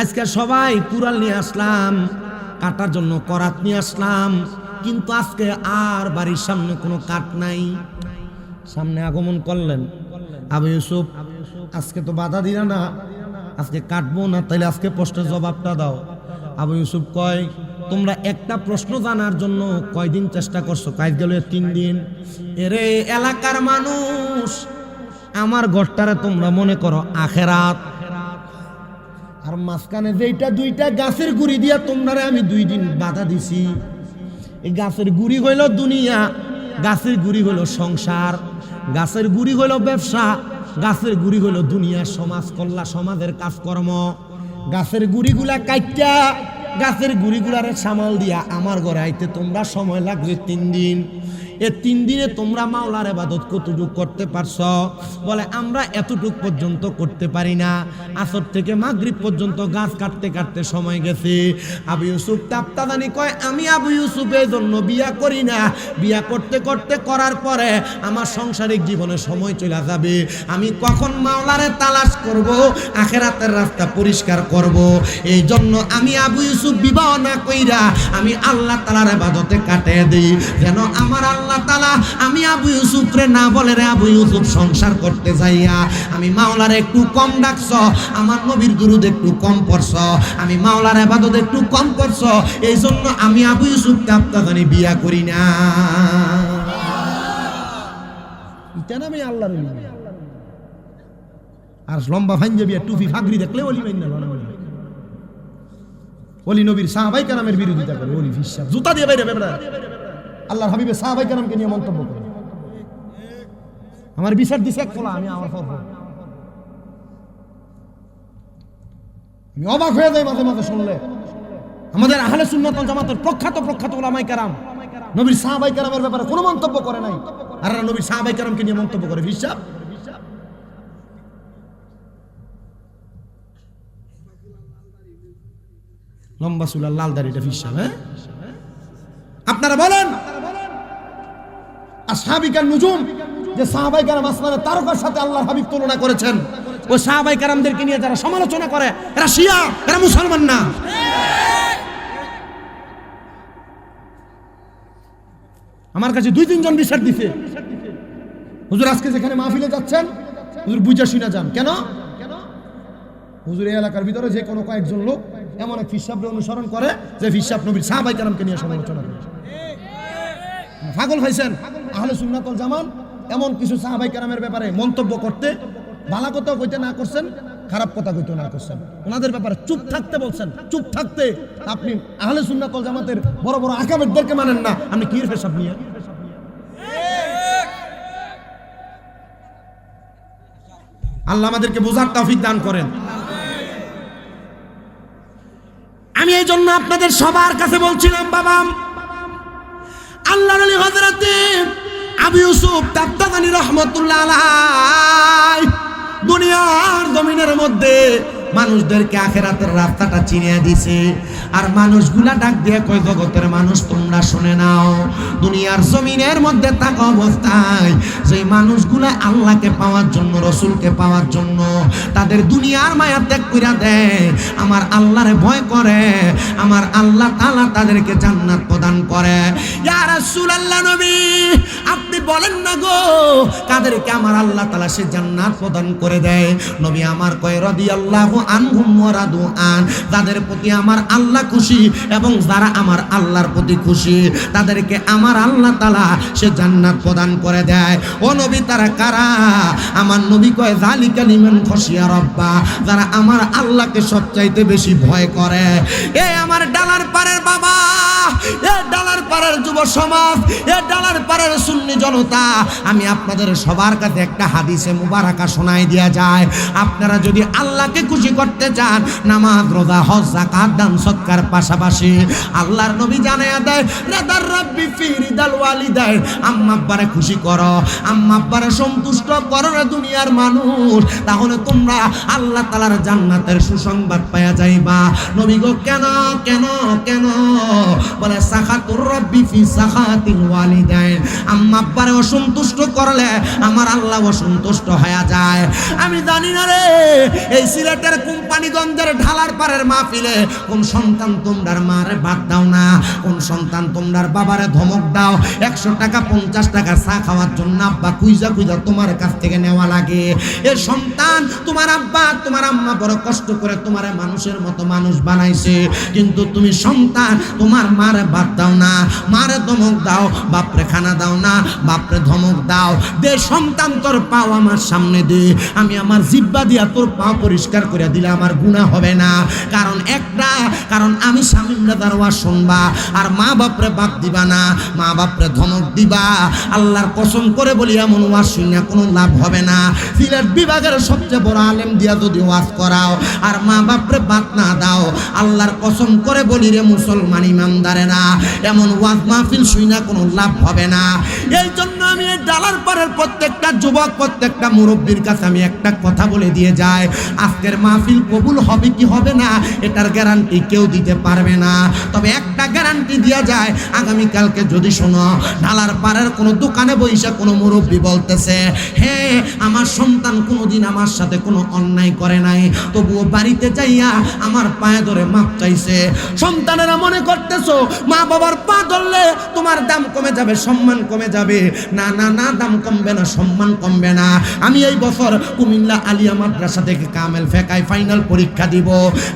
আজকে সবাই কুড়াল নিয়ে আসলাম, কাটার জন্য করাত নিয়ে আসলাম, কিন্তু আজকে আর বাড়ির সামনে কোনো কাঠ নাই। সামনে আগমন করলেন আবু ইউসুফ, আজকে তো বাধা দিলা না, আজকে কাটবো না, তাইলে আজকে প্রশ্নের জবাবটা দাও। আবু ইউসুফ কয় তোমরা একটা প্রশ্ন জানার জন্য কয়দিন চেষ্টা করছো? কাজ গেল 3 দিন। এরে এলাকার মানুষ, আমার ঘরটারে তোমরা মনে করো আখেরাত, আর মাঝখানে যেটা 2টা গাছের গুড়ি দিয়া তোমরা আমি 2 দিন বাধা দিছি। এই গাছের গুড়ি হইল দুনিয়া, গাছের গুড়ি হইল সংসার, গাছের গুড়ি হইল ব্যবসা, গাছের গুড়ি হইল দুনিয়া, সমাজ কল্যাণ, সমাজের কাজকর্ম। গাছের গুড়িগুলা কাইটা, গাছের গুড়িগুলারে সামাল দিয়া আমার ঘরে আইতে তোমরা সময় লাগবে 3 দিন। এই 3 দিনে তোমরা মাওলার ইবাদত কতটুকু করতে পারছো? বলে আমরা এতটুক পর্যন্ত করতে পারি না। আসর থেকে মাগরিব পর্যন্ত গাছ কাটতে কাটতে সময় গেছে। আবু ইউসুফ তাপ্তাজানি কয় আমি আবু ইউসুফের জন্য বিয়া করি না, বিয়া করতে করতে করার পরে আমার সাংসারিক জীবনে সময় চলে যাবে, আমি কখন মাওলারে তালাশ করব, আখিরাতের রাস্তা পরিষ্কার করব। এই জন্য আমি আবু ইউসুফ বিবাহ না কইরা আমি আল্লাহ তাআলার ইবাদতে কাটিয়ে দেই, যেন আমার আল্লাহ তাআলা আমি আবু ইউসুফরে না বলে রে আবু ইউসুফ সংসার করতে যাইয়া আমি মাওলারে একটু কম ডাকছ, আমার নবীর দুরূদ একটু কম পড়ছ, আমি মাওলার ইবাদত একটু কম করছ, এই জন্য আমি আবু ইউসুফ তাপ্তাজানি বিয়া করি না। এটা না আমি আল্লাহর ওলি। আর লম্বা পাঞ্জাবি আর টুপি ফাগরি দেখলে ওলি মাইন না, ওলি নবীর সাহাবায়ে কেরামের বিরোধিতা করে, ওলি ফিসা জুতা দিয়ে বাইরে বেবরা আল্লাহর হাবিবের সাহাবায়ে কেরামকে নিয়ে মন্তব্য করে। আমার বিচার দিছে এক পোলা, আমি আমার পর আমি অবাক হয়ে যাই মাঝে মাঝে শুনলে। আমাদের আহলে সুন্নাত ওয়াল জামাতের প্রখ্যাত উলামায়ে কেরাম নবীর সাহাবায়ে কেরামের ব্যাপারে কোনো মন্তব্য করে নাই, আর নবীর সাহাবায়ে কেরামকে নিয়ে মন্তব্য করে হিসাব। লম্বা চুল আর লাল দাড়িটা হিসাব। হ্যাঁ, আপনারা বলেন আসহাবিকান নুজুম, যে সাহাবায়ে কেরাম আসমানের তারকার সাথে আল্লাহর হাবিব তুলনা করেছেন, ওই সাহাবায়ে কেরামদেরকে নিয়ে যারা সমালোচনা করে এরা শিয়া, এরা মুসলমান না। আমার কাছে 2-3 জন বিচার দিছে, হুজুর আজকে যেখানে মাহফিলে যাচ্ছেন হুজুর বুঝা শুনা যান। কেন? হুজুর এই এলাকার ভিতরে যে কোনো কয়েকজন লোক এমন এক ফিসাবকে অনুসরণ করে যে ফিসাব নবীর সাহাবায়ে কেরামকে নিয়ে সমালোচনা করে। পাগল হয়েছেন? আহলে সুন্নাত ওয়াল জামাত এমন কিছু সাহাবায়ে কেরামের ব্যাপারে মন্তব্য করতে, ভালো কথা কইতে না করছেন, খারাপ কথা কইতে না করছেন, ওনাদের ব্যাপারে চুপ থাকতে বলছেন। চুপ থাকতে আপনি আহলে সুন্নাত ওয়াল জামাতের বড় বড় আকাবেরদেরকে মানেন না, আপনি কি হিসাব নিয়ে? আল্লাহ আমাদেরকে বোঝার তৌফিক দান করেন। আমি এই জন্য আপনাদের সবার কাছে বলছিলাম, বাবা আল্লাহর ওলি হযরত আবু ইউসুফ তাবতাবানী রাহমাতুল্লাহ আলাইহি দুনিয়ার জমিনের মধ্যে মানুষদেরকে আখিরাতের রাস্তাটা চিনিয়ে দিছে। আর মানুষগুলা ডাক দিয়ে কয়, জগতের মানুষ তোমরা শুনে নাও, দুনিয়ার জমিনের মধ্যে থাকা অবস্থায় যে মানুষগুলা আল্লাহকে পাওয়ার জন্য, রসুলকে পাওয়ার জন্য তাদের দুনিয়ার মায়া ত্যাগ কইরা দেয়, আমার আল্লাহরে ভয় করে, আমার আল্লাহ তাআলা তাদেরকে জান্নাত প্রদান করে। ইয়া রাসূলুল্লাহ নবী আপনি বলেন না গো, কাদেরকে আমার আল্লাহ তাআলা সে জান্নাত প্রদান করে দেয়? নবী আমার কয় রাদিয়াল্লাহু আনহুম ওয়া রাদু আন, তাদের প্রতি আমার আল্লাহ খুশি এবং যারা আমার আল্লাহর প্রতি খুশি তাদেরকে আমার আল্লাহ তাআলা সে জান্নাত প্রদান করে দেয়। ও নবী তারা কারা? আমার নবী কয় যালিকা লিমান খাশিয়া রাব্বা, যারা আমার আল্লাহকে সবচাইতে বেশি ভয় করে। এ আমার ডালার পারের বাবা, এ ডালার পারের যুব সমাজ, এ ডালার পারের সুন্নি জনতা, আমি আপনাদের সবার কাছে একটা হাদিসে মুবারাকা শোনাই দেয়া যায়। আপনারা যদি আল্লাহকে খুশি করতে চান, নামাজ, রোজা, হজ, যাকাত, দান সৎকার পাশাপাশি আল্লাহর নবী জানায়া দেয়, রাদার রাব্বি ফি রিদাল ওয়ালিদাইন, আম্মা আব্বারে খুশি করো, আম্মা আব্বারে সন্তুষ্ট করো রে দুনিয়ার মানুষ, তাহলে তোমরা আল্লাহ তাআলার জান্নাতের সুসংবাদ পাওয়া যাইবা। নবী গো কেন কেন কেন? বলে সাখাতুর রাব্বি ফি সাখাতিল ওয়ালিদাইন, আম্মা আব্বারে অসন্তুষ্ট করলে আমার আল্লাহ অসন্তুষ্ট হয়ে যায়। আমি জানি না রে এই সিলেটের কোম্পানিগঞ্জের ঢালার পারের মাহফিলে কোন সন্তান তোমরার মারে বাদ দাও না, কোন সন্তান তোমরার বাবারে ধমক দাও 100 টাকা 50 টাকা চা খাওয়ার জন্য আব্বা কুইজা কুইজা তোমার কাছ থেকে নেওয়া লাগে। এ সন্তান তোমার আব্বা তোমার আম্মা বড় কষ্ট করে তোমারে মানুষের মতো মানুষ বানাইছে, কিন্তু তুমি সন্তান তোমার মারে বাদ দাও না, মারে ধমক দাও, বাপরে খানা দাও না, বাপরে ধমক দাও। দে সন্তান তোর পাও আমার সামনে দে, আমি আমার জিহ্বা দিয়া তোর পাও পরিষ্কার করে দিলে আমার গুনাহ হবে না। কারণ একটা, কারণ আমি শামীম রাজার ওয়াজ শুনবা আর মা বাপরে বাদ দিবা না, মা বাপরে ধমক দিবা। আল্লাহর কসম করে বলি এমন ওয়াজ শুনে কোনো লাভ হবে না। সিলেট বিভাগের সবচেয়ে বড় আলেম দিয়া যদি ওয়াজ করাও আর মা বাপরে বাদ না দাও, আল্লাহর কসম করে বলি রে মুসলমান ইমানদারেরা, এমন ওয়াজ মাহফিল শুনে কোনো লাভ হবে না। এই জন্য আমি এই ডালার পাড়ের প্রত্যেকটা যুবক, প্রত্যেকটা মুরব্বীর কাছে আমি একটা কথা বলে দিয়ে যাই, আজকের মাহফিল কবুল হবে কি হবে না এটার গ্যারান্টি কেউ দিতে পারবে না। তবে একটা গ্যারান্টি দেওয়া যায়, আগামীকালকে যদি শোনো ঢালার পাড়ের কোনো দোকানে বইসা কোনো মুরব্বী বলতেছে, হ্যাঁ আমার সন্তান কোনোদিন আমার সাথে কোনো অন্যায় করে নাই, তবুও বাড়িতে যাইয়া আমার পায়ে ধরে মাপ চাইছে। সন্তানেরা মনে করতেছো মা বাবার পা ধরলে তোমার দাম কমে যাবে, সম্মান কমে যাবে। না না না, দাম কমবে না, সম্মান কমবে না। আমি এই বছর কুমিল্লা আলিয়া মাদ্রাসা থেকে কামেল ফেকাই ফাইনাল পরীক্ষা দিব।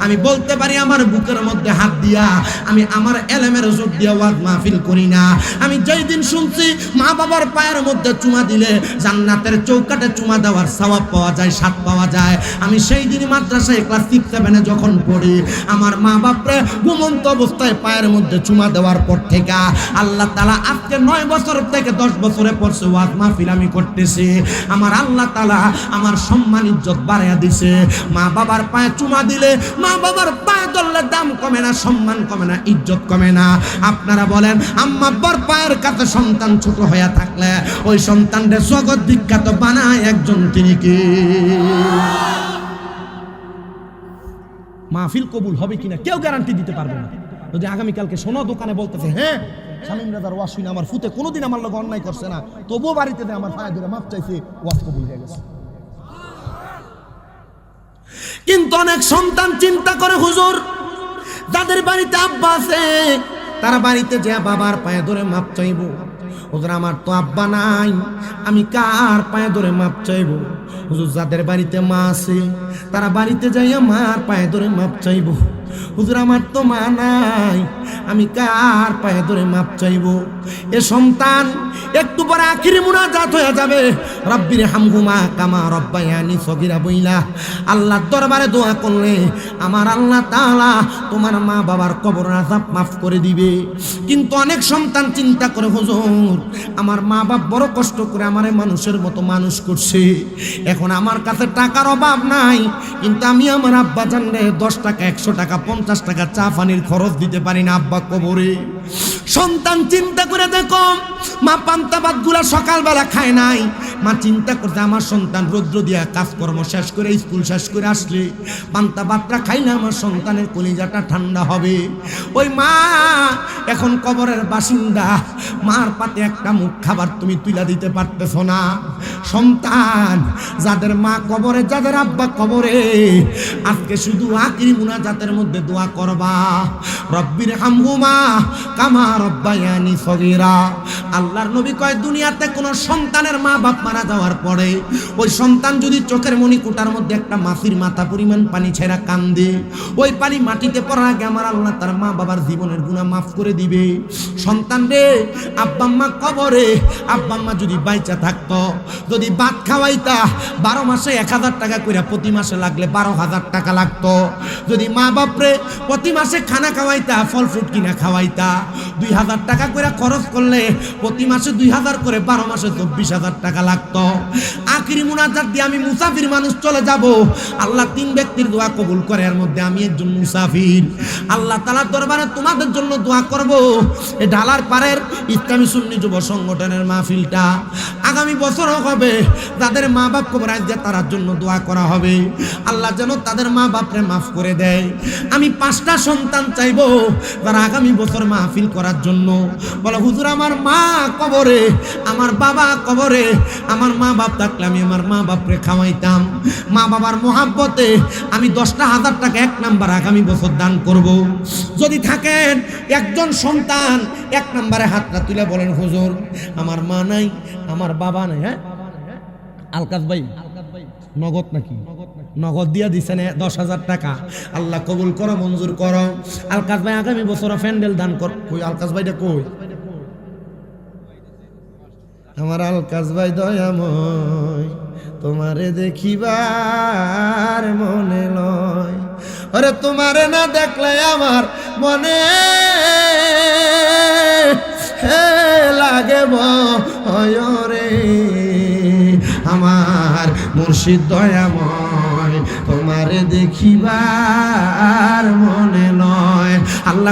আমি বলতে পারি আমার বুকের মধ্যে হাত দিয়া আমি আমার আমার এলেমের যোগ দিয়ে ওয়াজ মাহফিল করি না। আমি যেই দিন শুনছি মা বাবার পায়ের মধ্যে চুমা দিলে জান্নাতের চৌকাঠে চুমা দেওয়ার সওয়াব পাওয়া যায়, স্বাদ পাওয়া যায়, আমি সেই দিন মাদ্রাসায় ক্লাস 6-7 যখন পড়ি আমার মা বাপরে ঘুমন্ত অবস্থায় পায়ের মধ্যে চুমা দেওয়ার পর থেকে আল্লাহ তাআলা আজকে 9 বছর থেকে 10 বছরে পড়ছে ওয়াজ মাহফিল আমি করতেছি, আমার আল্লাহ তাআলা আমার সম্মান ইজ্জত বাড়াইয়া দিছে। মা বাবার পায়ে চুমা দিলে, মা বাবার পায়ে ধরলে দাম কমে না, সম্মান কমে না, ইজ্জত কমে না। আপনারা বলেন আম্মা আব্বার পায়ের কাছে সন্তান ছোট হয়ে থাকলে ওই সন্তানদের জগৎ বিখ্যাত বানায় একজন, তিনি কি? মাহফিল কবুল হবে কিনা কেউ গ্যারান্টি দিতে পারবে না। যদি আগামীকালকে শোনো দোকানে বলতেছে হ্যাঁ শামীম রাজার ওয়াজ শুনে আমার ফুতে কোনোদিন আমার লোক অন্যায় করছে না, তবুও বাড়িতে আমার পায়ে ধরে মাফ চাইছে, ওয়াজ কবুল হয়ে গেছে। কিন্তু অনেক সন্তান চিন্তা করে হুজুর যাদের বাড়িতে আব্বা আছে তারা বাড়িতে যে বাবার পায়ে ধরে মাপ চাইব, হুজুর আমার তো আব্বা নাই, আমি কার পায়ে ধরে মাপ চাইব? হুজুর যাদের বাড়িতে মা আছে তারা বাড়িতে যাইয়া মার পায়ে ধরে মাপ চাইব। হুজুর আমার তো মা নাই, আমি কার পায়ে ধরে মাপ চাইব? এ সন্তান একটু পরে আখিরি মুনাজাত হয়ে যাবে, রব্বির হামহুমা কামা রব্বায়ানি সগীরা বইলা আল্লাহর দরবারে দোয়া করলে আমার আল্লাহ তাআলা তোমার মা বাবার কবর আযাব মাফ করে দিবে। কিন্তু অনেক সন্তান চিন্তা করে হুজুর আমার মা বাপ বড় কষ্ট করে আমারে মানুষের মতো মানুষ করছে, এখন আমার কাছে টাকার অভাব নাই, কিন্তু আমি আমার আব্বা জানলে 10 টাকা 100 টাকা 50 টাকা চা পানির খরচ দিতে পারি না আব্বা কবরে। সন্তান চিন্তা করে দেখো মা পান্তা ভাত গুলা সকালবেলা খায় নাই, মা চিন্তা করতে আমার সন্তান রৌদ্র দিয়া কাজকর্ম শেষ করে স্কুল শেষ করে আসলে পান্তা ভাতটা খাইলে আমার সন্তানের কলিজাটা ঠান্ডা হবে। ওই মা এখন কবরের বাসিন্দা, মার পাতে একটা মুখ খাবার তুমি তুলে দিতে পারতেছ না। সন্তান যাদের মা কবরে, যাদের আব্বা কবরে, আজকে শুধু আখিরি মুনাজাতের মধ্যে দোয়া করবা রব্বির হামহুমা কামা রব্বায়ানি সগীরা। আল্লাহর নবী কয় দুনিয়াতে কোন সন্তানের মা বাপ মারা যাওয়ার পরে ওই সন্তান যদি চোখের মণিকুটার মধ্যে একটা মাছির মাথা পরিমাণ পানি ছেড়া কান্দে, ওই পানি মাটিতে পড়ার আগে আমার আল্লাহ তার মা বাবার জীবনের গুনাহ মাফ করে দিবে। সন্তান রে আব্বা আম্মা কবরে, আব্বা আম্মা যদি বাইচা থাকতো, যদি ভাত খাওয়াইতা 12 মাসে 1000 টাকা করে, প্রতি মাসে লাগলে 12,000 টাকা লাগতো। যদি মা বাপরে প্রতি মাসে খানা খাওয়াইতা, ফল ফ্রুট কিনা খাওয়াইতা, 2000 টাকা করে খরচ করলে প্রতি মাসে 2000 করে 12 মাসে 24,000 টাকা লাগতো। আখিরি মুনাজাত দিয়ে আমি মুসাফির মানুষ চলে যাব, আল্লাহ 3 ব্যক্তির দোয়া কবুল করে, এর মধ্যে আমি একজন মুসাফির। আল্লাহ তাআলার দরবারে তোমাদের জন্য দোয়া করব। এই ঢালার পারের ইসলামী সুন্নি যুব সংগঠনের মাহফিলটা আগামী বছরও হবে, তাদের মা বাপ কবর আজকে তার জন্য দোয়া করা হবে, আল্লাহ যেন তাদের মা বাপরে মাফ করে দেয়। আমি 5টা সন্তান চাইবো তারা আগামী বছর মাহফিল করার জন্য বলে হুজুর আমার মা কবরে, আমার বাবা কবরে, আমার মা বাপ থাকলে আমি আমার মা বাপরে খাওয়াইতাম, মা বাবার মোহাব্বতে আমি 10,000 টাকা 1 নাম্বার আগামী বছর দান করব। যদি থাকেন একজন সন্তান 1 নাম্বারে হাতটা তুলে বলেন হুজুর আমার মা নাই, আমার বাবা নাই। হ্যাঁ আলকাস ভাই নগদ নাকি? নগদ দিয়া দিছেন 10,000 টাকা, আল্লাহ কবুল করো, মঞ্জুর করো। আলকাস ভাই আগামী বছর প্যান্ডেল দান কর। কই আলকাস ভাইটা কই? আমার আলকাস ভাই দয়াময়, তোমারে দেখিবার মনে লয়, আরে তোমারে না দেখলে আমার মনে লাগে ভয় রে। আমার মুর্শিদ দয়াময়, তোমারে দেখিবার মনে